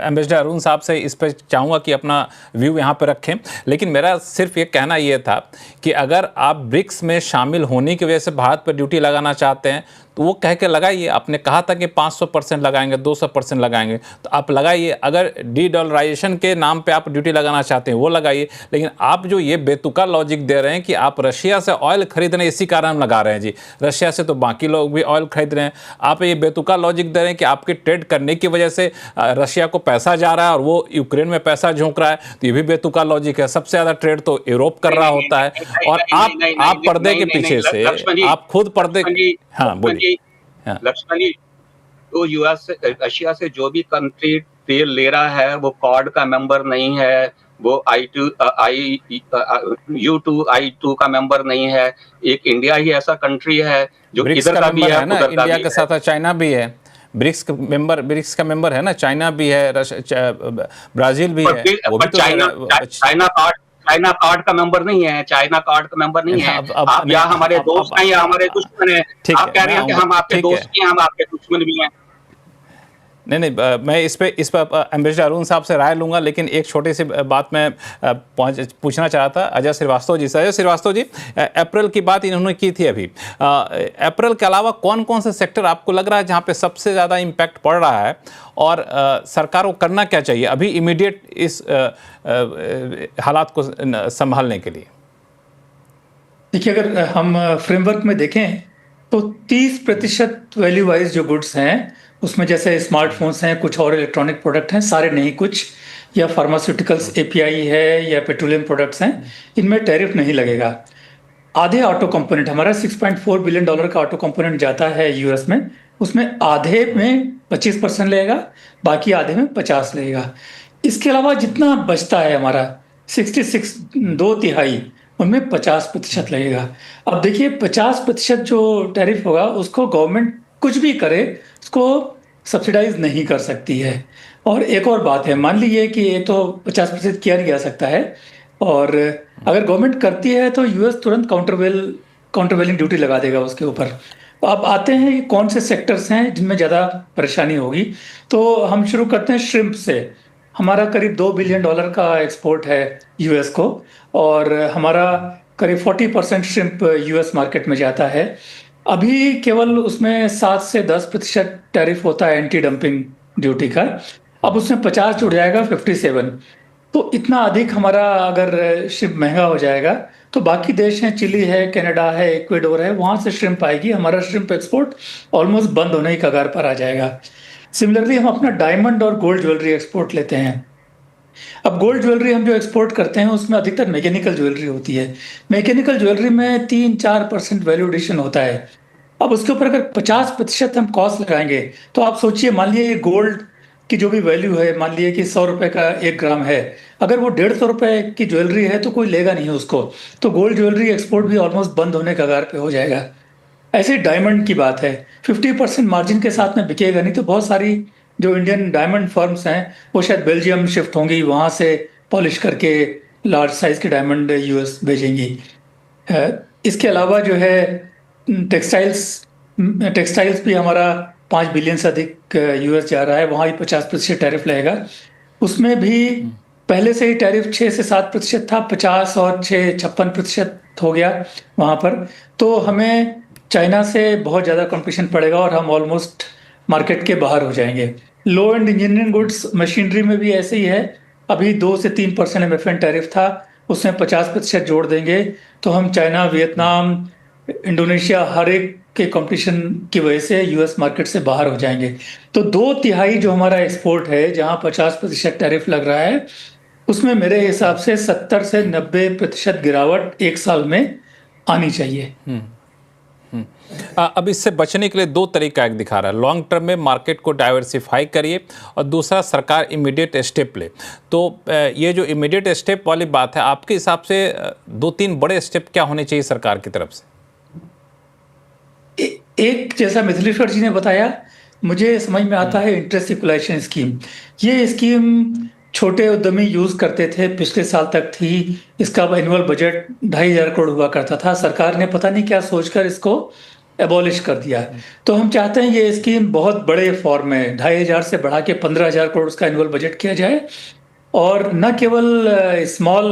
एम्बेसडर अरुण साहब से इस पर चाहूँगा कि अपना व्यू यहाँ पे रखें, लेकिन मेरा सिर्फ ये कहना ये था कि अगर आप ब्रिक्स में शामिल होने की वजह से भारत पर ड्यूटी लगाना चाहते हैं तो वो कह के लगाइए। आपने कहा था कि 500% लगाएंगे, 200% लगाएंगे, तो आप लगाइए। अगर डी-डॉलराइजेशन के नाम पे आप ड्यूटी लगाना चाहते हैं वो लगाइए, लेकिन आप जो ये बेतुका लॉजिक दे रहे हैं कि आप रशिया से ऑयल खरीद रहे हैं इसी कारण हम लगा रहे हैं जी, रशिया से तो बाकी लोग भी ऑयल खरीद रहे हैं। आप ये बेतुका लॉजिक दे रहे हैं कि आपके ट्रेड करने की वजह से रशिया को पैसा जा रहा है और वो यूक्रेन में पैसा झोंक रहा है, तो ये भी बेतुका लॉजिक है। सबसे ज़्यादा ट्रेड तो यूरोप कर रहा होता है और आप पर्दे के पीछे से, आप खुद पर्दे। हाँ बोलिए। लक्ष्मण जी, तो यूएस रशिया से जो भी कंट्री तेल ले रहा है वो क्वाड का मेंबर नहीं है, वो U2 का मेंबर नहीं है। एक इंडिया ही ऐसा कंट्री है जो इधर का भी है ना, इंडिया के साथ साथ चाइना भी है। ब्रिक्स का मेंबर है ना, चाइना भी है, ब्राजील भी है। वो भी चाइना कार्ड का मेंबर नहीं है, चाइना कार्ड का मेंबर नहीं है। आप या हमारे दोस्त हैं या हमारे दुश्मन हैं। आप कह रहे हैं कि हम आपके दोस्त हैं, हम आपके दुश्मन भी हैं। नहीं, मैं इस पे एम्बेसडर अरुण साहब से राय लूंगा, लेकिन एक छोटी सी बात मैं पूछना चाह रहा था अजय श्रीवास्तव जी से। अजय श्रीवास्तव जी, अप्रैल की बात इन्होंने की थी अभी, अप्रैल के अलावा कौन कौन से सेक्टर आपको लग रहा है जहां पे सबसे ज़्यादा इम्पैक्ट पड़ रहा है और सरकार को करना क्या चाहिए अभी इमीडिएट इस हालात को संभालने के लिए? देखिए, अगर हम फ्रेमवर्क में देखें तो 30% वैल्यू वाइज जो गुड्स हैं उसमें जैसे स्मार्टफोन्स हैं, कुछ और इलेक्ट्रॉनिक प्रोडक्ट हैं, सारे नहीं कुछ, या फार्मास्यूटिकल्स एपीआई है या पेट्रोलियम प्रोडक्ट्स हैं, इनमें टैरिफ नहीं लगेगा। आधे ऑटो कंपोनेंट, हमारा $6.4 बिलियन का ऑटो कंपोनेंट जाता है यूएस में, उसमें आधे में 25% लगेगा, बाकी आधे में 50 लगेगा। इसके अलावा जितना बचता है हमारा 66, 2/3, उनमें 50% लगेगा। अब देखिए 50% जो टैरिफ होगा उसको गवर्नमेंट कुछ भी करे उसको सब्सिडाइज नहीं कर सकती है। और एक और बात है, मान लीजिए कि ये तो 50% किया नहीं जा सकता है, और अगर गवर्नमेंट करती है तो यूएस तुरंत काउंटरवेलिंग ड्यूटी लगा देगा उसके ऊपर। तो अब आते हैं कि कौन से सेक्टर्स हैं जिनमें ज़्यादा परेशानी होगी। तो हम शुरू करते हैं श्रिम्प से। हमारा करीब $2 बिलियन का एक्सपोर्ट है यूएस को, और हमारा करीब 40% श्रिम्प यूएस मार्केट में जाता है। अभी केवल उसमें 7 से 10% टैरिफ होता है एंटी डंपिंग ड्यूटी का, अब उसमें 50 जुड़ जाएगा, 57। तो इतना अधिक हमारा अगर श्रिम्प महंगा हो जाएगा तो बाकी देश हैं, चिली है, कनाडा है, इक्वेडोर है, वहाँ से श्रिम्प आएगी, हमारा श्रिम्प एक्सपोर्ट ऑलमोस्ट बंद होने की कगार पर आ जाएगा। सिमिलरली हम अपना डायमंड और गोल्ड ज्वेलरी एक्सपोर्ट लेते हैं। अब गोल्ड ज्वेलरी हम जो एक्सपोर्ट करते हैं उसमें अधिकतर मैकेनिकल ज्वेलरी होती है। मैकेनिकल ज्वेलरी में 3-4% वैल्यू एडिशन होता है। अब उसके ऊपर अगर 50% हम कॉस्ट लगाएंगे तो आप सोचिए, मान लीजिए ये गोल्ड की जो भी वैल्यू है, मान लीजिए कि 100 रुपए का 1 ग्राम है, अगर वो 150 रुपए की ज्वेलरी है तो कोई लेगा नहीं उसको, तो गोल्ड ज्वेलरी एक्सपोर्ट भी ऑलमोस्ट बंद होने का कगार पे हो जाएगा। ऐसे डायमंड की बात है, 50% मार्जिन के साथ में बिकेगा नहीं, तो बहुत सारी जो इंडियन डायमंड फर्म्स हैं वो शायद बेल्जियम शिफ्ट होंगी, वहाँ से पॉलिश करके लार्ज साइज के डायमंड यूएस भेजेंगी। इसके अलावा जो है टेक्सटाइल्स भी हमारा 5 बिलियन से अधिक यूएस जा रहा है, वहाँ भी 50% टैरिफ लगेगा। उसमें भी पहले से ही टैरिफ 6 से 7% था, 50 और 6 56% हो गया वहाँ पर। तो हमें चाइना से बहुत ज़्यादा कंपटीशन पड़ेगा और हम ऑलमोस्ट मार्केट के बाहर हो जाएंगे। लो एंड इंजीनियरिंग गुड्स मशीनरी में भी ऐसे ही है। अभी 2 से 3% MFN टैरिफ था, उसमें 50% जोड़ देंगे तो हम चाइना, वियतनाम, इंडोनेशिया हर एक के कंपटीशन की वजह से यूएस मार्केट से बाहर हो जाएंगे। तो 2/3 जो हमारा एक्सपोर्ट है, जहां 50% टैरिफ लग रहा है, उसमें मेरे हिसाब से 70 से 90% गिरावट एक साल में आनी चाहिए। अब इससे बचने के लिए दो तरीका एक दिखा रहा है, लॉन्ग टर्म में मार्केट को डाइवर्सिफाई करिए और दूसरा सरकार इमीडिएट स्टेप ले। तो ये जो इमीडिएट स्टेप वाली बात है, आपके हिसाब से 2-3 बड़े स्टेप क्या होने चाहिए सरकार की तरफ से? एक जैसा मिथिलेश्वर जी ने बताया, मुझे समझ में आता है इंटरेस्ट इक्वलाइजेशन स्कीम। ये स्कीम छोटे उद्यमी यूज करते थे, पिछले साल तक थी। इसका एनुअल बजट 2,500 करोड़ हुआ करता था। सरकार ने पता नहीं क्या सोचकर इसको एबॉलिश कर दिया। तो हम चाहते हैं ये स्कीम बहुत बड़े फॉर्म में 2,500 से बढ़ा के 15,000 करोड़ का एनुअल बजट किया जाए, और न केवल स्मॉल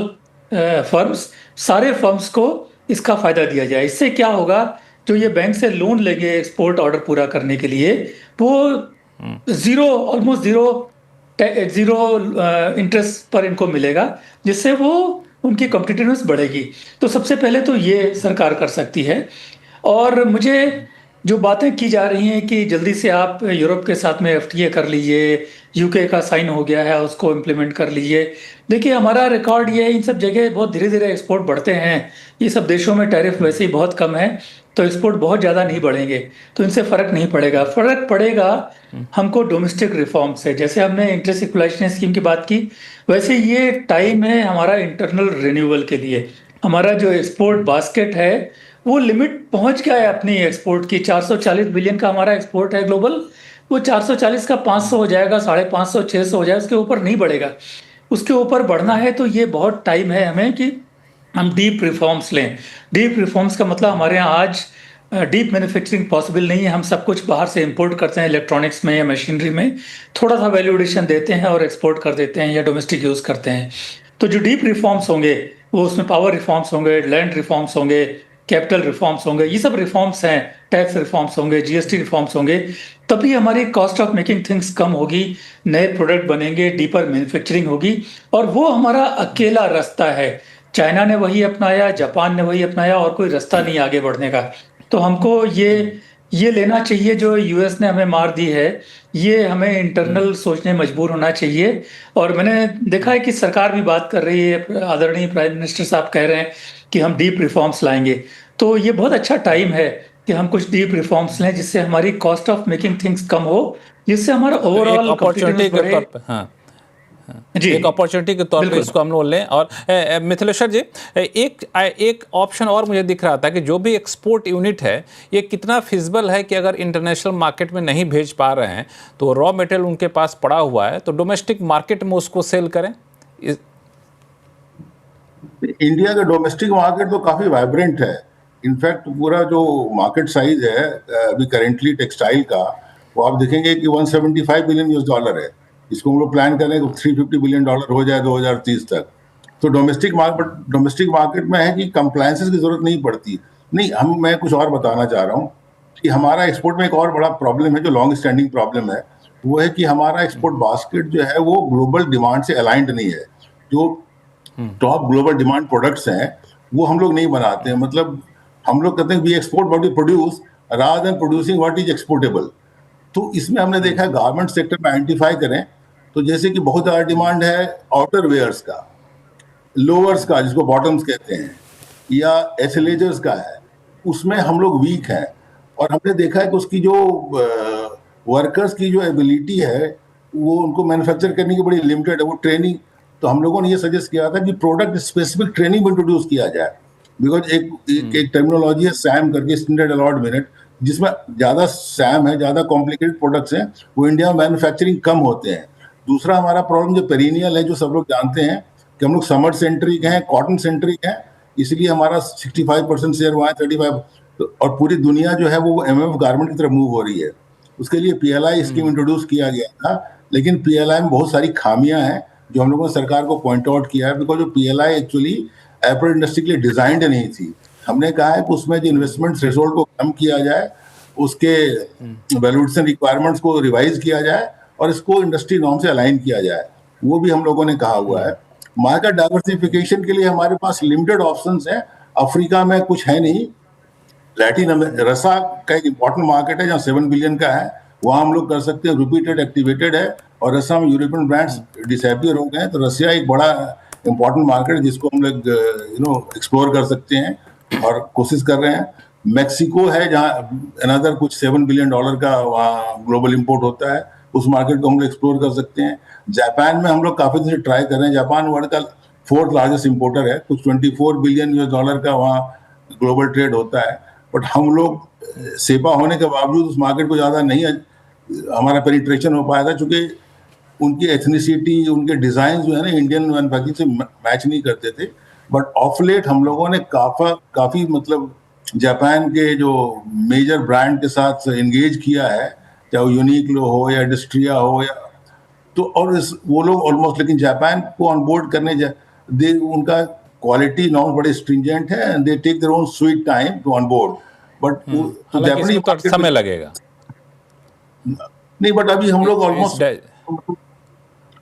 फर्म्स, सारे फर्म्स को इसका फायदा दिया जाए। इससे क्या होगा, जो ये बैंक से लोन लेंगे एक्सपोर्ट ऑर्डर पूरा करने के लिए, वो ऑलमोस्ट जीरो इंटरेस्ट पर इनको मिलेगा, जिससे वो उनकी कॉम्पिटिटिवनेस बढ़ेगी। तो सबसे पहले तो ये सरकार कर सकती है। और मुझे जो बातें की जा रही हैं कि जल्दी से आप यूरोप के साथ में FTA कर लीजिए, UK का साइन हो गया है, उसको इम्प्लीमेंट कर लीजिए। देखिए, हमारा रिकॉर्ड ये है, इन सब जगह बहुत धीरे धीरे एक्सपोर्ट बढ़ते हैं। ये सब देशों में टैरिफ वैसे ही बहुत कम है, तो एक्सपोर्ट बहुत ज़्यादा नहीं बढ़ेंगे, तो इनसे फ़र्क नहीं पड़ेगा। फ़र्क पड़ेगा हमको डोमेस्टिक रिफॉर्म से। जैसे हमने इंटरेस्ट इक्वलाइजेशन स्कीम की बात की, वैसे ये टाइम है हमारा इंटरनल रिन्यूअल के लिए। हमारा जो एक्सपोर्ट बास्केट है वो लिमिट पहुंच गया है अपनी एक्सपोर्ट की। 440 बिलियन का हमारा एक्सपोर्ट है ग्लोबल, वो 440 का 500 हो जाएगा, 550, 600 हो जाएगा, उसके ऊपर नहीं बढ़ेगा। उसके ऊपर बढ़ना है तो ये बहुत टाइम है हमें कि हम डीप रिफॉर्म्स लें। डीप रिफॉर्म्स का मतलब हमारे यहाँ आज डीप मैन्युफैक्चरिंग पॉसिबल नहीं है। हम सब कुछ बाहर से इंपोर्ट करते हैं, इलेक्ट्रॉनिक्स में या मशीनरी में, थोड़ा सा वैल्यू एडिशन देते हैं और एक्सपोर्ट कर देते हैं या डोमेस्टिक यूज़ करते हैं। तो जो डीप रिफॉर्म्स होंगे वो उसमें पावर रिफॉर्म्स होंगे, लैंड रिफॉर्म्स होंगे, कैपिटल रिफॉर्म्स होंगे, ये सब रिफॉर्म्स हैं, टैक्स रिफॉर्म्स होंगे, GST रिफॉर्म्स होंगे, तभी हमारी cost of making things come होगी, नए प्रोडक्ट बनेंगे, डीपर मैन्युफैक्चरिंग होगी। और वो हमारा अकेला रास्ता है। चाइना ने वही अपनाया, जापान ने वही अपनाया, और कोई रास्ता नहीं आगे बढ़ने का। तो हमको ये लेना चाहिए जो US ने हमें मार दी है, ये हमें इंटरनल सोचने मजबूर होना चाहिए। और मैंने देखा है कि सरकार भी बात कर रही है, आदरणीय प्राइम मिनिस्टर साहब कह रहे हैं कि हम डीप रिफॉर्म्स लाएंगे। तो ये बहुत अच्छा टाइम है कि हम कुछ डीप रिफॉर्म्स लें, जिससे हमारी cost of making things come हो, जिससे हमारा ओवरऑल अपॉर्चुनिटी के तौर पर, हाँ, एक अपॉर्चुनिटी के तौर पे इसको हम लोग लें। और मिथिलेश्वर जी, एक ऑप्शन और मुझे दिख रहा था कि जो भी एक्सपोर्ट यूनिट है, ये कितना फिजिबल है कि अगर इंटरनेशनल मार्केट में नहीं भेज पा रहे हैं तो रॉ मटेरियल उनके पास पड़ा हुआ है, तो डोमेस्टिक मार्केट में उसको सेल करें। इंडिया का डोमेस्टिक मार्केट तो काफी वाइब्रेंट है। इनफैक्ट पूरा जो मार्केट साइज है अभी करेंटली टेक्सटाइल का, वो आप देखेंगे कि $175 बिलियन है। इसको हम लोग प्लान करें तो $350 बिलियन हो जाए 2030 तक। तो डोमेस्टिक मार्केट में है कि कंप्लायंसेस की जरूरत नहीं पड़ती। नहीं, मैं कुछ और बताना चाह रहा हूँ कि हमारा एक्सपोर्ट में एक और बड़ा प्रॉब्लम है, जो लॉन्ग स्टैंडिंग प्रॉब्लम है, वो है कि हमारा एक्सपोर्ट बास्केट जो है वो ग्लोबल डिमांड से अलाइंड नहीं है। जो टॉप ग्लोबल डिमांड प्रोडक्ट्स हैं वो हम लोग नहीं बनाते हैं। मतलब हम लोग कहते हैं we export what we produce rather than producing what is exportable. तो इसमें हमने देखा है गारमेंट सेक्टर में आइडेंटिफाई करें तो जैसे कि बहुत ज़्यादा डिमांड है आउटर वेयर्स का, लोअर्स का जिसको बॉटम्स कहते हैं, या एथलेजर्स का है, उसमें हम लोग वीक हैं। और हमने देखा है कि उसकी जो वर्कर्स की जो एबिलिटी है वो उनको मैन्युफैक्चर करने की बड़ी लिमिटेड है। वो ट्रेनिंग, तो हम लोगों ने ये सजेस्ट किया था कि प्रोडक्ट स्पेसिफिक ट्रेनिंग इंट्रोड्यूस किया जाए। बिकॉज एक टर्मिनोलॉजी है सैम करके, स्टैंडर्ड अलॉट मिनट, जिसमें ज़्यादा सैम है, ज़्यादा कॉम्प्लिकेटेड प्रोडक्ट्स हैं, वो इंडिया में मैन्युफैक्चरिंग कम होते हैं। दूसरा हमारा प्रॉब्लम जो पेरिनियल है, जो सब लोग जानते हैं कि हम लोग समर सेंट्रिक हैं, कॉटन सेंट्रिक हैं, इसलिए हमारा 65% शेयर हुआ है, 35, और पूरी दुनिया जो है वो MMF गारमेंट की तरफ मूव हो रही है। उसके लिए PLI स्कीम इंट्रोड्यूस किया गया था, लेकिन PLI में बहुत सारी खामियां हैं जो हम लोगों ने सरकार को पॉइंट आउट किया है। बिकॉज जो PLI एक्चुअली एपरल इंडस्ट्री के लिए डिजाइंड नहीं थी। हमने कहा है कि उसमें जो इन्वेस्टमेंट थ्रेशोल्ड को कम किया जाए, उसके वैल्यूएशन रिक्वायरमेंट्स को रिवाइज किया जाए, और इसको इंडस्ट्री नॉर्म से अलाइन किया जाए, वो भी हम लोगों ने कहा हुआ है। मार्केट डाइवर्सिफिकेशन के लिए हमारे पास लिमिटेड ऑप्शंस हैं। अफ्रीका में कुछ है नहीं, रसा का एक इम्पॉर्टेंट मार्केट है जहाँ 7 बिलियन का है, वहाँ हम लोग कर सकते हैं। रूपी ट्रेड एक्टिवेटेड है और रसा में यूरोपियन ब्रांड्स डिसअपियर हो गए हैं, तो रसिया एक बड़ा इम्पॉर्टेंट मार्केट है जिसको हम लोग एक्सप्लोर कर सकते हैं और कोशिश कर रहे हैं। मैक्सिको है जहाँ अनदर कुछ $7 बिलियन का वहाँ ग्लोबल इंपोर्ट होता है, उस मार्केट को हम लोग एक्सप्लोर कर सकते हैं। जापान में हम लोग काफी दिन से ट्राई कर रहे हैं। जापान वर्ल्ड का 4th लार्जेस्ट इंपोर्टर है, कुछ $24 बिलियन का वहाँ ग्लोबल ट्रेड होता है, बट हम लोग सेपा होने के बावजूद उस मार्केट को ज़्यादा नहीं हमारा पेनिट्रेशन हो पाया था, क्योंकि उनकी एथनिसिटी, उनके डिज़ाइन जो है ना इंडियन मैन्युफैक्चरिंग से मैच नहीं करते थे। बट ऑफ लेट हम लोगों ने काफ़ी मतलब जापान के जो मेजर ब्रांड के साथ एंगेज किया है, चाहे वो यूनिक्लो हो या डिस्ट्रिया हो या तो, और वो लोग ऑलमोस्ट, लेकिन जापान को ऑन बोर्ड करने उनका क्वालिटी नॉर्म्स बड़े स्ट्रिंजेंट है and they take their own sweet time to on board, but Japanese समय लगेगा नहीं। बट अभी हम लोग ऑलमोस्ट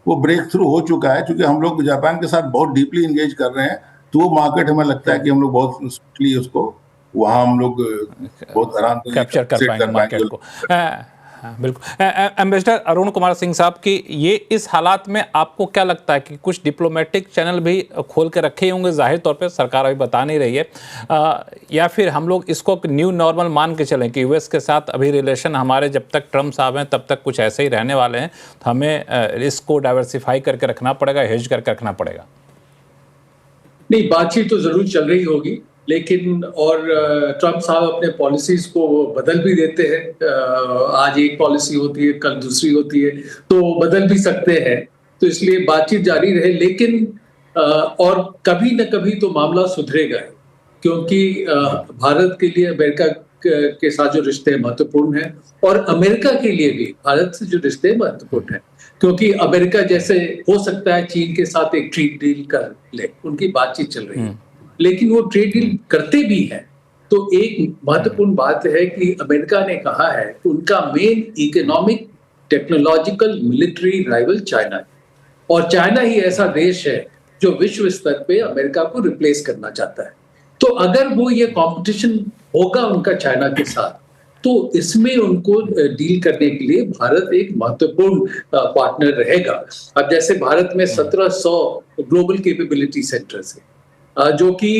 वो ब्रेक थ्रू हो चुका है, क्योंकि हम लोग जापान के साथ बहुत डीपली एंगेज कर रहे हैं, तो वो मार्केट हमें लगता है कि हम लोग बहुत स्विफ्टली उसको वहाँ हम लोग बहुत आराम से कैप्चर कर पाएंगे मार्केट को। बिल्कुल। एम्बेसडर अरुण कुमार सिंह साहब की ये इस हालात में आपको क्या लगता है कि कुछ डिप्लोमेटिक चैनल भी खोल के रखे होंगे, जाहिर तौर पे सरकार अभी बता नहीं रही है, या फिर हम लोग इसको न्यू नॉर्मल मान के चलें कि यूएस के साथ अभी रिलेशन हमारे जब तक ट्रम्प साहब हैं तब तक कुछ ऐसे ही रहने वाले हैं, तो हमें रिस्क को डाइवर्सिफाई करके रखना पड़ेगा, हेज करके रखना पड़ेगा? नहीं, बातचीत तो जरूर चल रही होगी, लेकिन और ट्रम्प साहब अपने पॉलिसीज को बदल भी देते हैं। आज एक पॉलिसी होती है, कल दूसरी होती है, तो बदल भी सकते हैं, तो इसलिए बातचीत जारी रहे। लेकिन और कभी न कभी तो मामला सुधरेगा, क्योंकि भारत के लिए अमेरिका के साथ जो रिश्ते महत्वपूर्ण हैं, और अमेरिका के लिए भी भारत से जो रिश्ते महत्वपूर्ण हैं, क्योंकि अमेरिका जैसे हो सकता है चीन के साथ एक ट्रेड डील कर ले, उनकी बातचीत चल रही है, लेकिन वो ट्रेड डील करते भी हैं। तो एक महत्वपूर्ण बात है कि अमेरिका ने कहा है कि उनका main economic, technological, military rival China है, और चाइना ही ऐसा देश है जो विश्व स्तर पे अमेरिका को रिप्लेस करना चाहता है। तो अगर वो ये कंपटीशन होगा उनका चाइना के साथ, तो इसमें उनको डील करने के लिए भारत एक महत्वपूर्ण पार्टनर रहेगा। अब जैसे भारत में 1700 ग्लोबल कैपेबिलिटी सेंटर्स है, जो कि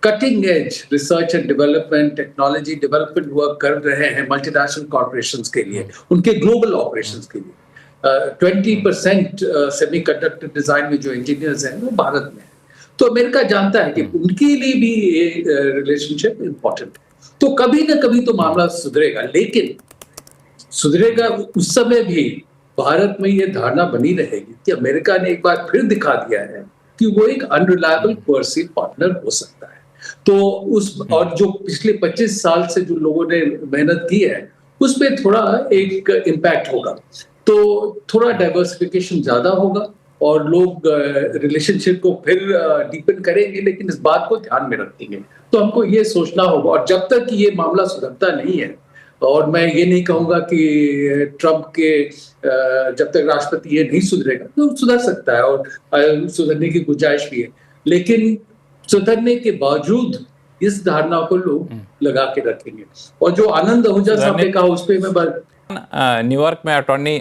cutting edge research and development, technology development work कर रहे हैं मल्टीनेशनल कॉर्पोरेशंस के लिए, उनके ग्लोबल ऑपरेशंस के लिए। 20% सेमीकंडक्टर डिजाइन में जो इंजीनियर्स हैं वो भारत में है। तो अमेरिका जानता है कि उनके लिए भी ये रिलेशनशिप इंपॉर्टेंट है। तो कभी ना कभी तो मामला सुधरेगा, लेकिन सुधरेगा उस समय भी भारत में ये धारणा बनी रहेगी कि अमेरिका ने एक बार फिर दिखा दिया है कि वो एक अनरिलायबल पर्सीव पार्टनर हो सकता है। तो और जो पिछले 25 साल से जो लोगों ने मेहनत की है, उस पर थोड़ा एक इम्पैक्ट होगा, तो थोड़ा डाइवर्सिफिकेशन ज्यादा होगा और लोग रिलेशनशिप को फिर डीपन करेंगे, लेकिन इस बात को ध्यान में रखेंगे। तो हमको ये सोचना होगा, और जब तक ये मामला सुधरता नहीं है, और मैं ये नहीं कहूंगा कि ट्रम्प के जब तक राष्ट्रपति ये नहीं सुधरेगा, तो सुधर सकता है और सुधरने की गुंजाइश भी है, लेकिन सुधरने के बावजूद इस धारणा को लोग लगा के रखेंगे। और जो आनंद आहूजा साहब ने कहा, उस पर मैं न्यूयॉर्क में अटॉर्नी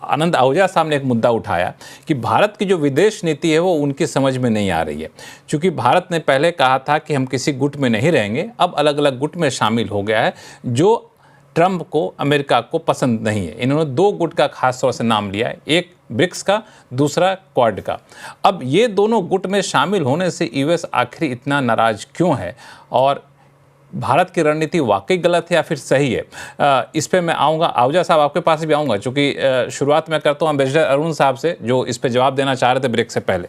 आनंद आहूजा साहब ने एक मुद्दा उठाया कि भारत की जो विदेश नीति है वो उनकी समझ में नहीं आ रही है, क्योंकि भारत ने पहले कहा था कि हम किसी गुट में नहीं रहेंगे, अब अलग अलग गुट में शामिल हो गया है जो ट्रम्प को, अमेरिका को पसंद नहीं है। इन्होंने 2 गुट का खास तौर से नाम लिया है, एक ब्रिक्स का, दूसरा क्वाड का। अब ये दोनों गुट में शामिल होने से यूएस आखिर इतना नाराज क्यों है, और भारत की रणनीति वाकई गलत है या फिर सही है? इस पे मैं आऊँगा, आहूजा साहब आपके पास भी आऊँगा, क्योंकि शुरुआत में करता हूँ एम्बेसडर अरुण साहब से, जो इस पे जवाब देना चाह रहे थे ब्रेक से पहले।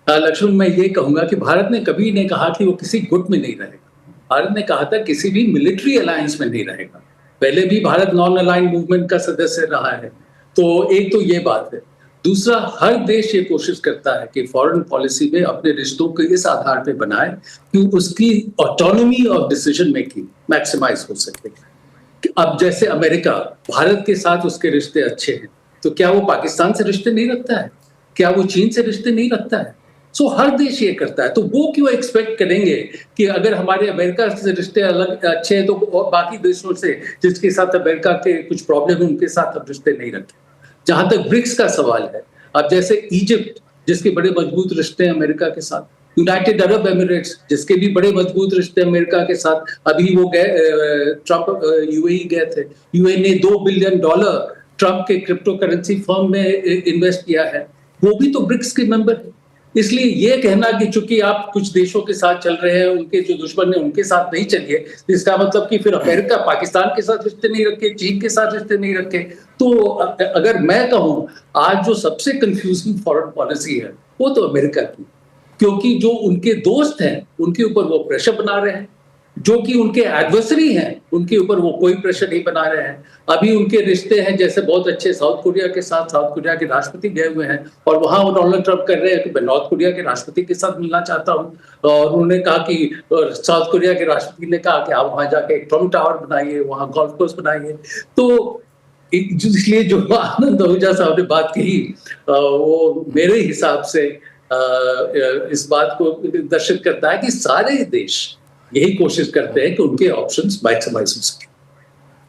लक्ष्मण, मैं ये कहूँगा कि भारत ने कभी नहीं कहा कि वो किसी गुट में नहीं रहेगा। भारत ने कहा था किसी भी मिलिट्री अलायंस में नहीं रहेगा। पहले भी भारत नॉन अलाइन मूवमेंट का सदस्य रहा है। तो एक तो ये बात है। दूसरा, हर देश ये कोशिश करता है कि फॉरेन पॉलिसी में अपने रिश्तों को इस आधार पे बनाए कि उसकी autonomy of decision making maximise हो सके। अब जैसे अमेरिका, भारत के साथ उसके रिश्ते अच्छे हैं, तो क्या वो पाकिस्तान से रिश्ते नहीं रखता है? क्या वो चीन से रिश्ते नहीं रखता है? सो हर देश ये करता है, तो वो क्यों एक्सपेक्ट करेंगे कि अगर हमारे अमेरिका से रिश्ते अलग अच्छे हैं तो और बाकी देशों से जिसके साथ अमेरिका के कुछ प्रॉब्लम है उनके साथ हम रिश्ते नहीं रखें। जहां तक ब्रिक्स का सवाल है, अब जैसे इजिप्ट जिसके बड़े मजबूत रिश्ते हैं अमेरिका के साथ, यूनाइटेड अरब एमिरेट्स जिसके भी बड़े मजबूत रिश्ते अमेरिका के साथ, अभी वो गए ट्रंप यूएई गए थे, यूएई ने $2 बिलियन ट्रंप के क्रिप्टो करेंसी फर्म में इन्वेस्ट किया है, वो भी तो ब्रिक्स के मेंबर है। इसलिए ये कहना कि चूंकि आप कुछ देशों के साथ चल रहे हैं, उनके जो दुश्मन है उनके साथ नहीं चलिए, इसका मतलब कि फिर अमेरिका पाकिस्तान के साथ रिश्ते नहीं रखे, चीन के साथ रिश्ते नहीं रखे। तो अगर मैं कहूं आज जो सबसे कंफ्यूजिंग फॉरेन पॉलिसी है वो तो अमेरिका की, क्योंकि जो उनके दोस्त हैं उनके ऊपर वो प्रेशर बना रहे हैं, जो कि उनके एडवर्सरी हैं उनके ऊपर वो कोई प्रेशर नहीं बना रहे हैं। अभी उनके रिश्ते हैं जैसे बहुत अच्छे साउथ कोरिया के साथ, साउथ कोरिया के राष्ट्रपति गए हुए हैं और वहां वो डोनाल्ड ट्रंप कर रहे हैं कि मैं नॉर्थ कोरिया के राष्ट्रपति के साथ मिलना चाहता हूं, और उन्होंने कहा कि साउथ कोरिया के राष्ट्रपति ने कहा कि आप वहां जाके एक ट्रंप टावर बनाइए, वहां गोल्फ कोर्स बनाइए। तो इसलिए जो आनंद आहूजा साहब ने बात कही वो मेरे हिसाब से इस बात को दर्शित करता है कि सारे देश यही कोशिश करते हैं कि उनके ऑप्शंस मैक्सिमाइज हो सके।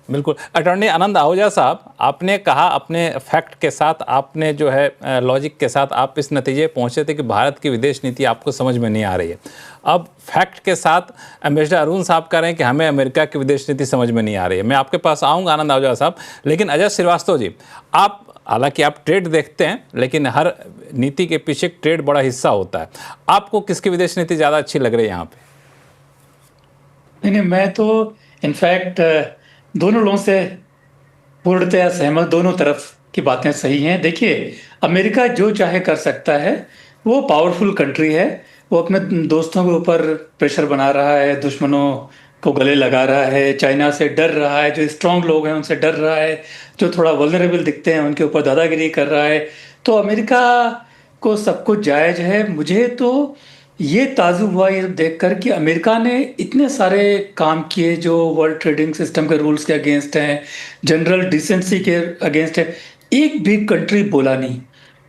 बिल्कुल। अटॉर्नी आनंद आहूजा साहब, आपने कहा अपने फैक्ट के साथ, आपने जो है लॉजिक के साथ आप इस नतीजे पहुंचे थे कि भारत की विदेश नीति आपको समझ में नहीं आ रही है। अब फैक्ट के साथ एम्बेसडर अरुण साहब कह रहे हैं कि हमें अमेरिका की विदेश नीति समझ में नहीं आ रही है। मैं आपके पास आऊँगा आनंद आहूजा साहब, लेकिन अजय श्रीवास्तव जी, आप हालांकि आप ट्रेड देखते हैं लेकिन हर नीति के पीछे ट्रेड बड़ा हिस्सा होता है। आपको किसकी विदेश नीति ज़्यादा अच्छी लग रही है यहाँ पे? नहीं, मैं तो इनफैक्ट दोनों लोगों से पूर्णतया सहमत, दोनों तरफ की बातें सही हैं। देखिए, अमेरिका जो चाहे कर सकता है, वो पावरफुल कंट्री है, वो अपने दोस्तों के ऊपर प्रेशर बना रहा है, दुश्मनों को गले लगा रहा है, चाइना से डर रहा है, जो स्ट्रांग लोग हैं उनसे डर रहा है, जो थोड़ा वल्नरेबल दिखते हैं उनके ऊपर दादागिरी कर रहा है। तो अमेरिका को सब कुछ जायज़ है। मुझे तो ये ताजुब हुआ ये देखकर कि अमेरिका ने इतने सारे काम किए जो वर्ल्ड ट्रेडिंग सिस्टम के रूल्स के अगेंस्ट हैं, जनरल डिसेंसी के अगेंस्ट है। एक भी कंट्री बोला नहीं।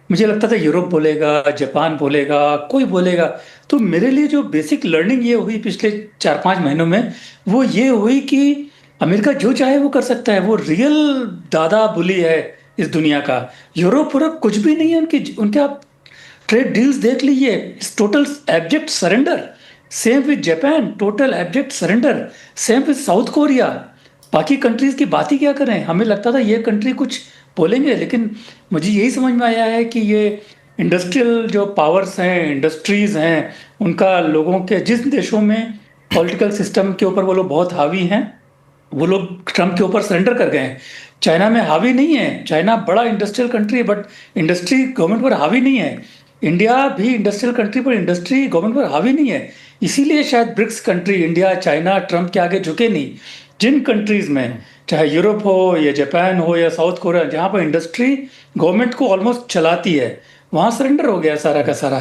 मुझे लगता था यूरोप बोलेगा, जापान बोलेगा, कोई बोलेगा। तो मेरे लिए जो बेसिक लर्निंग ये हुई पिछले 4-5 महीनों में, वो ये हुई कि अमेरिका जो चाहे वो कर सकता है। वो रियल दादा बुली है इस दुनिया का। यूरोप कुछ भी नहीं है उनके आप ट्रेड डील्स देख लीजिए, total abject surrender. Same with Japan, total abject surrender. Same with south Korea. बाकी कंट्रीज की बात ही क्या करें। हमें लगता था ये कंट्री कुछ बोलेंगे, लेकिन मुझे यही समझ में आया है कि ये इंडस्ट्रियल जो पावर्स हैं, इंडस्ट्रीज हैं, उनका लोगों के जिस देशों में पॉलिटिकल सिस्टम के ऊपर वो लोग बहुत हावी हैं, वो लोग ट्रंप के ऊपर सरेंडर कर गए हैं। चाइना में हावी नहीं है। चाइना बड़ा इंडस्ट्रियल कंट्री है, बट इंडस्ट्री गवर्नमेंट पर हावी नहीं है। इंडिया भी इंडस्ट्रियल कंट्री पर इंडस्ट्री गवर्नमेंट पर हावी नहीं है। इसीलिए शायद BRICS country, India, China, Trump के आगे झुके नहीं। जिन कंट्रीज में, चाहे यूरोप हो या जापान हो या साउथ कोरिया, जहाँ पर इंडस्ट्री गवर्नमेंट को ऑलमोस्ट चलाती है, वहाँ सरेंडर हो गया सारा का सारा।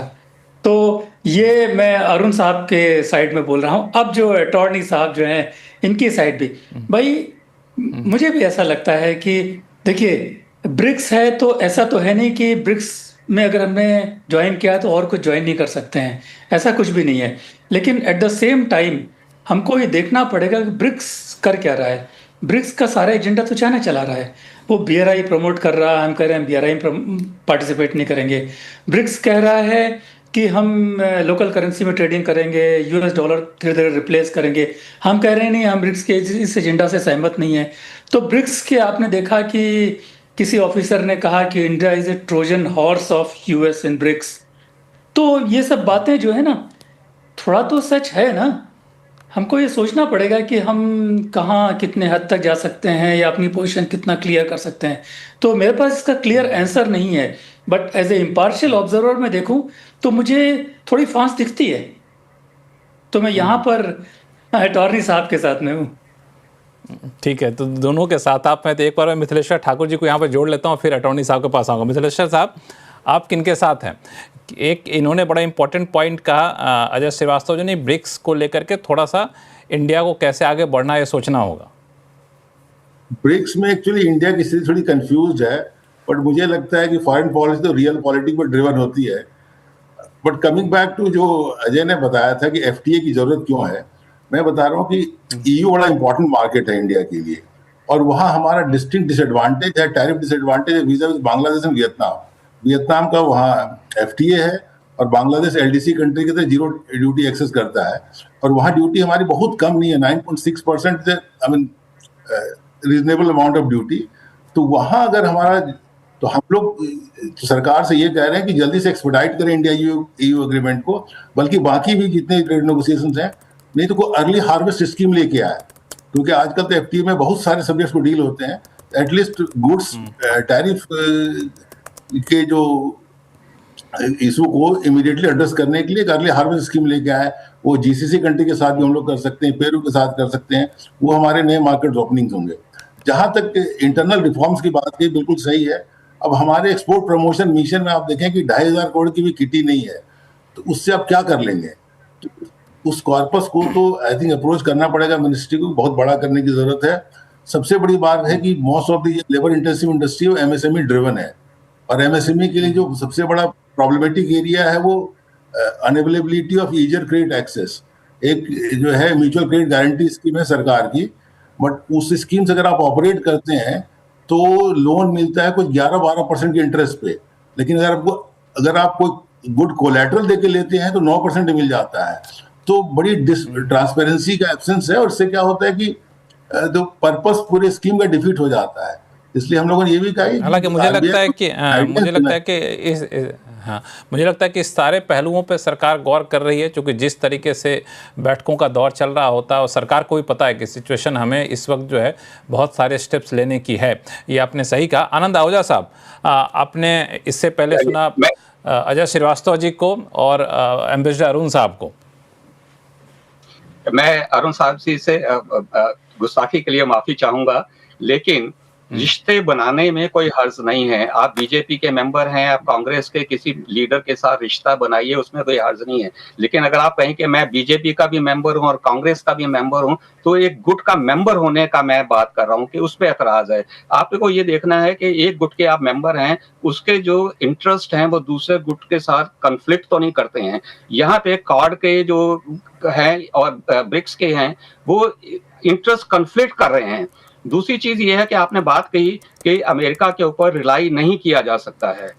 तो ये मैं अरुण साहब के साइड में बोल रहा हूँ। अब जो अटॉर्नी साहब जो हैं, इनकी साइड भी, भाई मुझे भी ऐसा लगता है कि देखिए, ब्रिक्स है तो ऐसा तो है नहीं कि ब्रिक्स में अगर हमने ज्वाइन किया तो और कुछ ज्वाइन नहीं कर सकते हैं, ऐसा कुछ भी नहीं है। लेकिन एट द सेम टाइम हमको ये देखना पड़ेगा कि ब्रिक्स कर क्या रहा है। ब्रिक्स का सारा एजेंडा तो चाइना चला रहा है। वो BRI प्रमोट कर रहा है, हम कह रहे हैं BRI में पार्टिसिपेट नहीं करेंगे। ब्रिक्स कह रहा है कि हम लोकल करेंसी में ट्रेडिंग करेंगे, US डॉलर धीरे धीरे रिप्लेस करेंगे। हम कह रहे हैं नहीं, हम ब्रिक्स के इस एजेंडा से सहमत नहीं है। तो ब्रिक्स के आपने देखा कि किसी ऑफिसर ने कहा कि India is a Trojan horse of US in BRICS. तो ये सब बातें जो है ना, थोड़ा तो सच है ना। हमको ये सोचना पड़ेगा कि हम कहाँ कितने हद तक जा सकते हैं या अपनी पोजीशन कितना क्लियर कर सकते हैं। तो मेरे पास इसका क्लियर आंसर नहीं है, but as a impartial observer मैं देखूं तो मुझे थोड़ी फांस दिखती है। तो मैं यहाँ पर अटॉर्नी साहब के साथ में हूँ। ठीक है, तो दोनों के साथ आप, मैं तो एक बार मैं मिथिलेश्वर ठाकुर जी को यहाँ पर जोड़ लेता हूँ, फिर अटॉर्नी साहब के पास आऊँगा। मिथिलेश्वर साहब, आप किन के साथ हैं? एक इन्होंने बड़ा इंपॉर्टेंट पॉइंट कहा अजय श्रीवास्तव जी ने, ब्रिक्स को लेकर के थोड़ा सा इंडिया को कैसे आगे बढ़ना है सोचना होगा। ब्रिक्स में एक्चुअली इंडिया की स्थिति थोड़ी कंफ्यूज है, बट मुझे लगता है कि फॉरेन पॉलिसी तो रियल पॉलिटिक्स पर ड्रिवन होती है। बट कमिंग बैक टू जो अजय ने बताया था कि एफटीए की जरूरत क्यों है, मैं बता रहा हूँ कि ईयू बड़ा इंपॉर्टेंट मार्केट है इंडिया के लिए, और वहाँ हमारा डिस्टिंक्ट डिसएडवांटेज है, टैरिफ डिसएडवांटेज है वीजा विद बांग्लादेश और वियतनाम। वियतनाम का वहाँ एफटीए है और बांग्लादेश एलडीसी कंट्री के तरह जीरो ड्यूटी एक्सेस करता है, और वहाँ ड्यूटी हमारी बहुत कम नहीं है, 9.6%, I mean reasonable amount of duty. तो वहाँ अगर हमारा, तो हम लोग तो सरकार से ये कह रहे हैं कि जल्दी से एक्सपेडाइट करें इंडिया ईयू एग्रीमेंट को, बल्कि बाकी भी जितने ट्रेड नेगोशिएशंस हैं, नहीं तो कोई अर्ली हार्वेस्ट स्कीम लेके आए, क्योंकि आजकल तो एफटीए में बहुत सारे सब्जेक्ट्स को डील होते हैं। एटलीस्ट गुड्स टैरिफ के जो इशू को इमीडिएटली एड्रेस करने के लिए एक अर्ली हार्वेस्ट स्कीम लेके आए। वो जीसीसी कंट्री के साथ भी हम लोग कर सकते हैं, पेरू के साथ कर सकते हैं, वो हमारे नए मार्केट ओपनिंग होंगे। जहां तक इंटरनल रिफॉर्म्स की बात की, बिल्कुल सही है। अब हमारे एक्सपोर्ट प्रमोशन मिशन में आप देखें कि 2,500 करोड़ की भी किटी नहीं है, तो उससे आप क्या कर लेंगे? तो उस कॉर्पस को तो आई थिंक अप्रोच करना पड़ेगा, मिनिस्ट्री को बहुत बड़ा करने की जरूरत है। सबसे बड़ी बात है कि most of the labour intensive industry वो एमएसएमई ड्रिवन है, और एमएसएमई के लिए जो सबसे बड़ा प्रॉब्लमेटिक एरिया है वो unavailability of easier credit access. एक जो है म्यूचुअल क्रेडिट गारंटी स्कीम है सरकार की, बट उस स्कीम से अगर आप ऑपरेट करते हैं तो लोन मिलता है कुछ 11-12% के इंटरेस्ट पे, लेकिन अगर आप कोई गुड कोलैटरल देके लेते हैं तो 9% मिल जाता है। तो बड़ी ट्रांसपेरेंसी का एब्सेंस है, और इससे क्या होता है कि तो पर्पस पूरे स्कीम का डिफीट हो जाता है। इसलिए हम लोगों ने ये भी कहा, हालांकि मुझे लगता है कि इस सारे पहलुओं पे सरकार गौर कर रही है, क्योंकि जिस तरीके से बैठकों का दौर चल रहा होता है और सरकार को भी पता है कि सिचुएशन हमें इस वक्त जो है बहुत सारे स्टेप्स लेने की है। ये आपने सही कहा। आनंद आहूजा साहब, आपने इससे पहले सुना अजय श्रीवास्तव जी को और एम्बेसडर अरुण साहब को। मैं अरुण साहब जी से गुस्ताखी के लिए माफी चाहूंगा, लेकिन रिश्ते बनाने में कोई हर्ज नहीं है। आप बीजेपी के मेंबर हैं, आप कांग्रेस के किसी लीडर के साथ रिश्ता बनाइए, उसमें कोई हर्ज नहीं है। लेकिन अगर आप कहें कि मैं बीजेपी का भी मेंबर हूं और कांग्रेस का भी मेंबर हूं, तो एक गुट का मेंबर होने का मैं बात कर रहा हूं कि उस पर एतराज है। आपको ये देखना है कि एक गुट के आप मेंबर हैं, उसके जो इंटरेस्ट हैं वो दूसरे गुट के साथ कंफ्लिक्ट तो नहीं करते हैं। यहाँ पे कार्ड के जो हैं और ब्रिक्स के हैं, वो इंटरेस्ट कंफ्लिक्ट कर रहे हैं। दूसरी चीज ये है कि आपने बात कही कि अमेरिका के ऊपर रिलाई नहीं किया जा सकता है।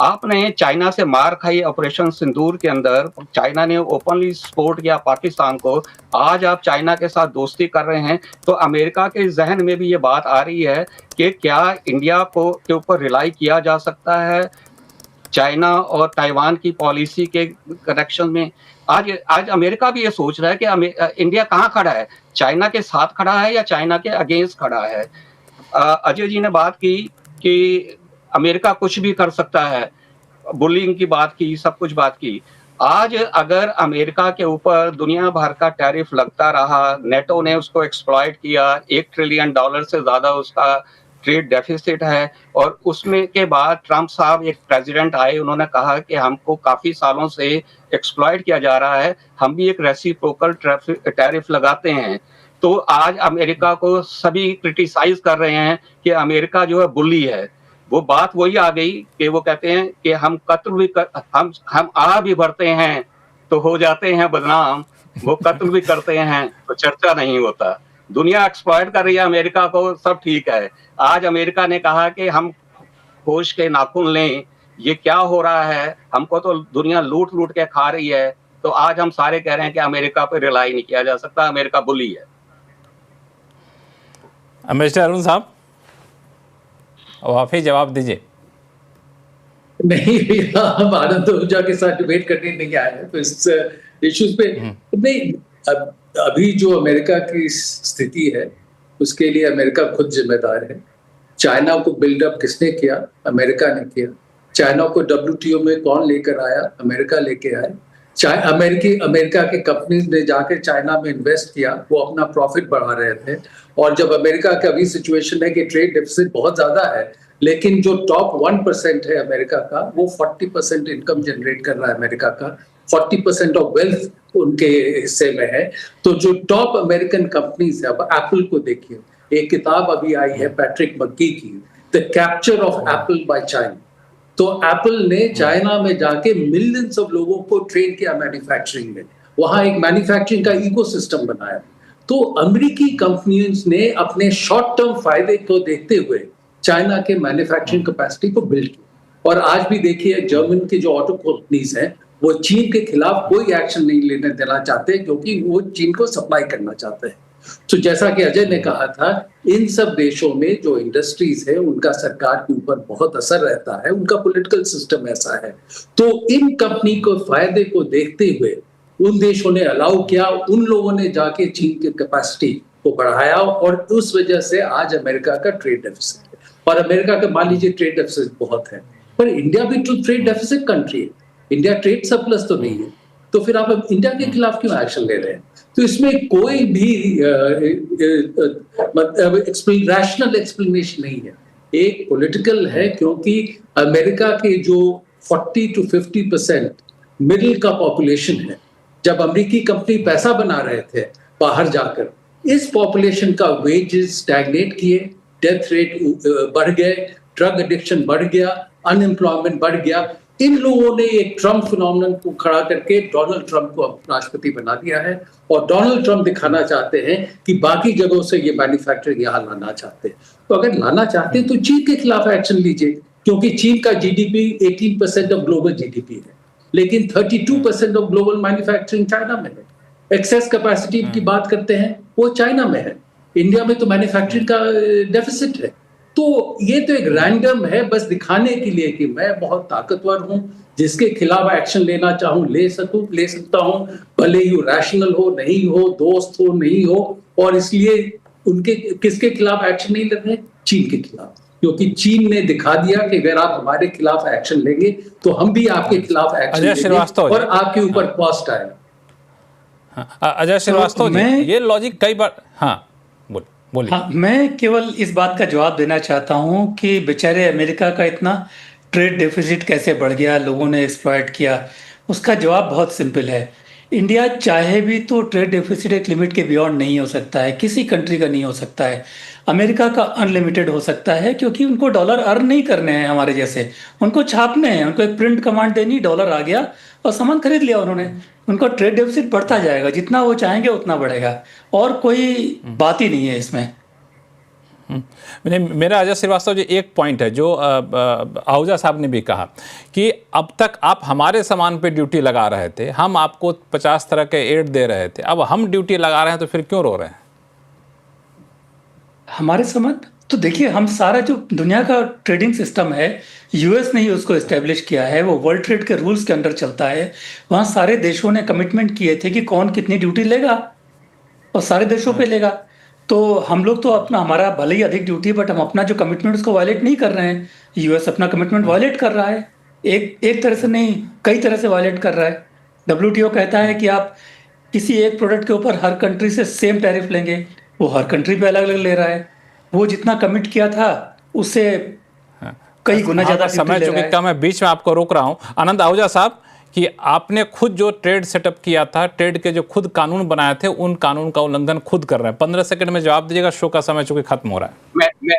आपने चाइना से मार खाई ऑपरेशन सिंदूर के अंदर, चाइना ने ओपनली सपोर्ट किया पाकिस्तान को। आज आप चाइना के साथ दोस्ती कर रहे हैं, तो अमेरिका के जहन में भी ये बात आ रही है कि क्या इंडिया को के ऊपर रिलाई किया जा सकता है चाइना और ताइवान की पॉलिसी के कनेक्शन में। आज अमेरिका भी ये सोच रहा है कि इंडिया कहाँ खड़ा है, चाइना के साथ खड़ा है या चाइना के अगेंस्ट खड़ा है। अजय जी ने बात की कि अमेरिका कुछ भी कर सकता है, बुलिंग की बात की, सब कुछ बात की। आज अगर अमेरिका के ऊपर दुनिया भर का टैरिफ लगता रहा, नेटो ने उसको एक्सप्लॉइट किया, $1 ट्रिलियन से ज्यादा उसका ट्रेड डेफिसिट है, और उसमें के बाद ट्रंप साहब एक प्रेसिडेंट आए, उन्होंने कहा कि हमको काफी सालों से एक्सप्लॉइट किया जा रहा है, हम भी एक रेसिप्रोकल टैरिफ लगाते हैं। तो आज अमेरिका को सभी क्रिटिसाइज कर रहे हैं कि अमेरिका जो है बुली है। वो बात वही आ गई कि वो कहते हैं कि हम कत्ल भी हम आ भी भरते हैं तो हो जाते हैं बदनाम, वो कत्ल भी करते हैं तो चर्चा नहीं होता। दुनिया एक्सप्लॉइट कर रही है अमेरिका को, सब ठीक है। आज अमेरिका ने कहा कि हम होश के नाखून लें, ये क्या हो रहा है, हमको तो दुनिया लूट लूट के खा रही है। तो आज हम सारे कह रहे हैं कि अमेरिका पे रिलाई नहीं किया जा सकता, अमेरिका बुली है। एम्बेसडर अरुण साहब, अब आप ही जवाब दीजिए। नहीं, हम आनंद आहूजा के साथ डिबेट करने नहीं आए हैं, तो इस इश्यूज पे नहीं। अभी जो अमेरिका की स्थिति है उसके लिए अमेरिका खुद जिम्मेदार है। चाइना को बिल्डअप किसने किया? अमेरिका ने किया। चाइना को WTO में कौन लेकर आया? अमेरिका लेके आए। अमेरिका के कंपनीज ने जाकर चाइना में इन्वेस्ट किया, वो अपना प्रॉफिट बढ़ा रहे थे। और जब अमेरिका का अभी सिचुएशन है कि ट्रेड डेफिसिट बहुत ज्यादा है, लेकिन जो टॉप 1% है अमेरिका का, वो 40% इनकम जनरेट कर रहा है अमेरिका का, 40% ऑफ वेल्थ उनके हिस्से में है। तो जो टॉप अमेरिकन कंपनीज है, अब एप्पल को देखिए, एक किताब अभी आई है पैट्रिक मक्की की, the capture of Apple by China. तो एप्पल ने चाइना में जाके मिलियंस ऑफ लोगों को ट्रेन किया मैन्युफैक्चरिंग में, वहां एक मैन्युफैक्चरिंग का इकोसिस्टम बनाया। तो अमेरिकी कंपनियों ने अपने शॉर्ट टर्म फायदे को देखते हुए चाइना के मैन्युफैक्चरिंग कैपेसिटी को बिल्ड किया। और आज भी देखिए जर्मन की जो ऑटो कंपनीज हैं वो चीन के खिलाफ कोई एक्शन नहीं लेने देना चाहते, क्योंकि वो चीन को सप्लाई करना चाहते हैं। तो जैसा कि अजय ने कहा था, इन सब देशों में जो इंडस्ट्रीज है उनका सरकार के ऊपर बहुत असर रहता है, उनका पॉलिटिकल सिस्टम ऐसा है। तो इन कंपनी को फायदे को देखते हुए उन देशों ने अलाउ किया, उन लोगों ने जाके चीन की कैपेसिटी को बढ़ाया, और उस वजह से आज अमेरिका का ट्रेड डेफिसिट है। और अमेरिका का मान लीजिए ट्रेड डेफिसिट बहुत है, पर इंडिया भी तो ट्रेड डेफिसिट कंट्री है, इंडिया ट्रेड सरप्लस तो नहीं है। तो फिर आप इंडिया के खिलाफ क्यों एक्शन ले रहे हैं? तो इसमें कोई भी रैशनल एक्सप्लेनेशन नहीं है, एक पॉलिटिकल है, क्योंकि अमेरिका के जो 40 to 50% मिडिल का पॉपुलेशन है, जब अमेरिकी कंपनी पैसा बना रहे थे बाहर जाकर, इस पॉपुलेशन का वेजेस स्टैग्नेट किए, डेथ रेट बढ़ गए, ड्रग एडिक्शन बढ़ गया, अनएम्प्लॉयमेंट बढ़ गया। इन लोगों ने एक ट्रम्प फिनोमेनन को खड़ा करके डोनाल्ड ट्रम्प को राष्ट्रपति बना दिया है, और डोनाल्ड ट्रम्प दिखाना चाहते हैं कि बाकी जगहों से ये मैन्युफैक्चरिंग यहाँ लाना चाहते हैं। तो अगर लाना चाहते हैं तो चीन के खिलाफ एक्शन लीजिए, क्योंकि चीन का जीडीपी 18% ऑफ ग्लोबल जीडीपी है, लेकिन 32% ऑफ ग्लोबल मैन्युफैक्चरिंग चाइना में है। एक्सेस कैपेसिटी की बात करते हैं वो चाइना में है, इंडिया में तो मैन्युफैक्चरिंग का डेफिसिट है। तो ये तो एक रैंडम है, बस दिखाने के लिए कि मैं बहुत ताकतवर हूं, जिसके खिलाफ एक्शन लेना चाहूं ले सकता हूं, भले ही रैशनल हो नहीं हो, दोस्त हो नहीं हो। और इसलिए उनके किसके खिलाफ एक्शन नहीं ले रहे? चीन के खिलाफ, क्योंकि चीन ने दिखा दिया कि अगर आप हमारे खिलाफ एक्शन लेंगे तो हम भी आपके खिलाफ एक्शन लेंगे और आपके ऊपर कॉस्ट आएगा। अजय श्रीवास्तव जी, ये लॉजिक कई बार, हाँ बोलिए। हाँ, मैं केवल इस बात का जवाब देना चाहता हूँ कि बेचारे अमेरिका का इतना ट्रेड डेफिसिट कैसे बढ़ गया, लोगों ने एक्सप्लॉइट किया। उसका जवाब बहुत सिंपल है, इंडिया चाहे भी तो ट्रेड डेफिसिट एक लिमिट के बियॉन्ड नहीं हो सकता है, किसी कंट्री का नहीं हो सकता है। अमेरिका का अनलिमिटेड हो सकता है, क्योंकि उनको डॉलर अर्न नहीं करने हैं हमारे जैसे, उनको छापने हैं, उनको एक प्रिंट कमांड देनी, डॉलर आ गया और सामान खरीद लिया उन्होंने। उनका ट्रेड डेफिसिट बढ़ता जाएगा, जितना वो चाहेंगे उतना बढ़ेगा, और कोई बात ही नहीं है इसमें। मेरा अजय श्रीवास्तव जी एक पॉइंट है जो आहूजा साहब ने भी कहा कि अब तक आप हमारे सामान पे ड्यूटी लगा रहे थे, हम आपको 50 तरह के एड दे रहे थे, अब हम ड्यूटी लगा रहे हैं तो फिर क्यों रो रहे हैं? हमारे सामान तो देखिए, हम सारा जो दुनिया का ट्रेडिंग सिस्टम है, यूएस ने ही उसको एस्टेब्लिश किया है, वो वर्ल्ड ट्रेड के रूल्स के अंडर चलता है। वहाँ सारे देशों ने कमिटमेंट किए थे कि कौन कितनी ड्यूटी लेगा, और सारे देशों पे लेगा। तो हम लोग तो अपना, हमारा भले ही अधिक ड्यूटी, बट हम अपना जो कमिटमेंट उसको वायलेट नहीं कर रहे हैं। यूएस अपना कमिटमेंट वायलेट कर रहा है, एक तरह से नहीं, कई तरह से वायलेट कर रहा है। WTO कहता है कि आप किसी एक प्रोडक्ट के ऊपर हर कंट्री से सेम टैरिफ लेंगे, वो हर कंट्री पे अलग अलग ले रहा है। वो जितना कमिट किया था उससे कई गुना ज्यादा समय चूंकि कम है, बीच में आपको रोक रहा हूं। आनंद आहूजा साहब, कि आपने खुद जो ट्रेड सेटअप किया था, ट्रेड के जो खुद कानून बनाए थे, उन कानून का उल्लंघन खुद कर रहे हैं। 15 सेकंड में जवाब दीजिएगा, शो का समय चूंकि खत्म हो रहा है।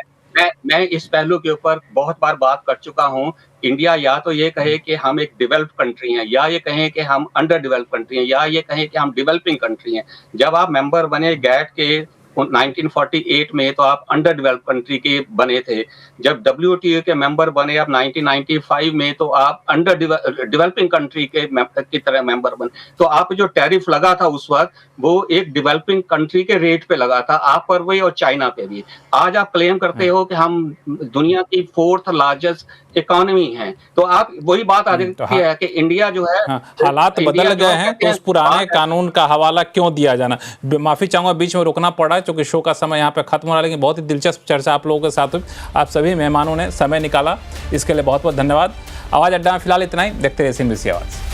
मैं इस पहलू के ऊपर बहुत बार बात कर चुका हूं। इंडिया या तो ये कहे कि हम एक डेवलप्ड कंट्री हैं, या ये कहें कि हम अंडर डेवलप्ड कंट्री हैं, या ये कहें कि हम डेवलपिंग कंट्री हैं। जब आप मेंबर बने गैट के 1948 में, तो आप अंडर डेवलप्ड कंट्री के बने थे। जब WTO के मेंबर बने आप 1995 में, तो आप अंडर डेवलपिंग कंट्री के की तरह मेंबर बने। तो आप जो टैरिफ लगा था उस वक्त, वो एक डेवलपिंग कंट्री के रेट पे लगा था, आप पर भी और चाइना पे भी। आज आप क्लेम करते हो कि हम दुनिया की 4th लार्जेस्ट इकोनॉमी है, तो आप वही बात आती है कि इंडिया जो है, हालात बदल गए हैं, तो उस पुराने कानून का हवाला क्यों दिया जाना? माफी चाहूंगा, बीच में रोकना पड़ा क्योंकि शो का समय यहाँ पे खत्म हो रहा है, लेकिन बहुत ही दिलचस्प चर्चा आप लोगों के साथ हुई। आप सभी मेहमानों ने समय निकाला, इसके लिए बहुत बहुत धन्यवाद। आवाज अड्डा में फिलहाल इतना ही, देखते रहिए CNBC आवाज।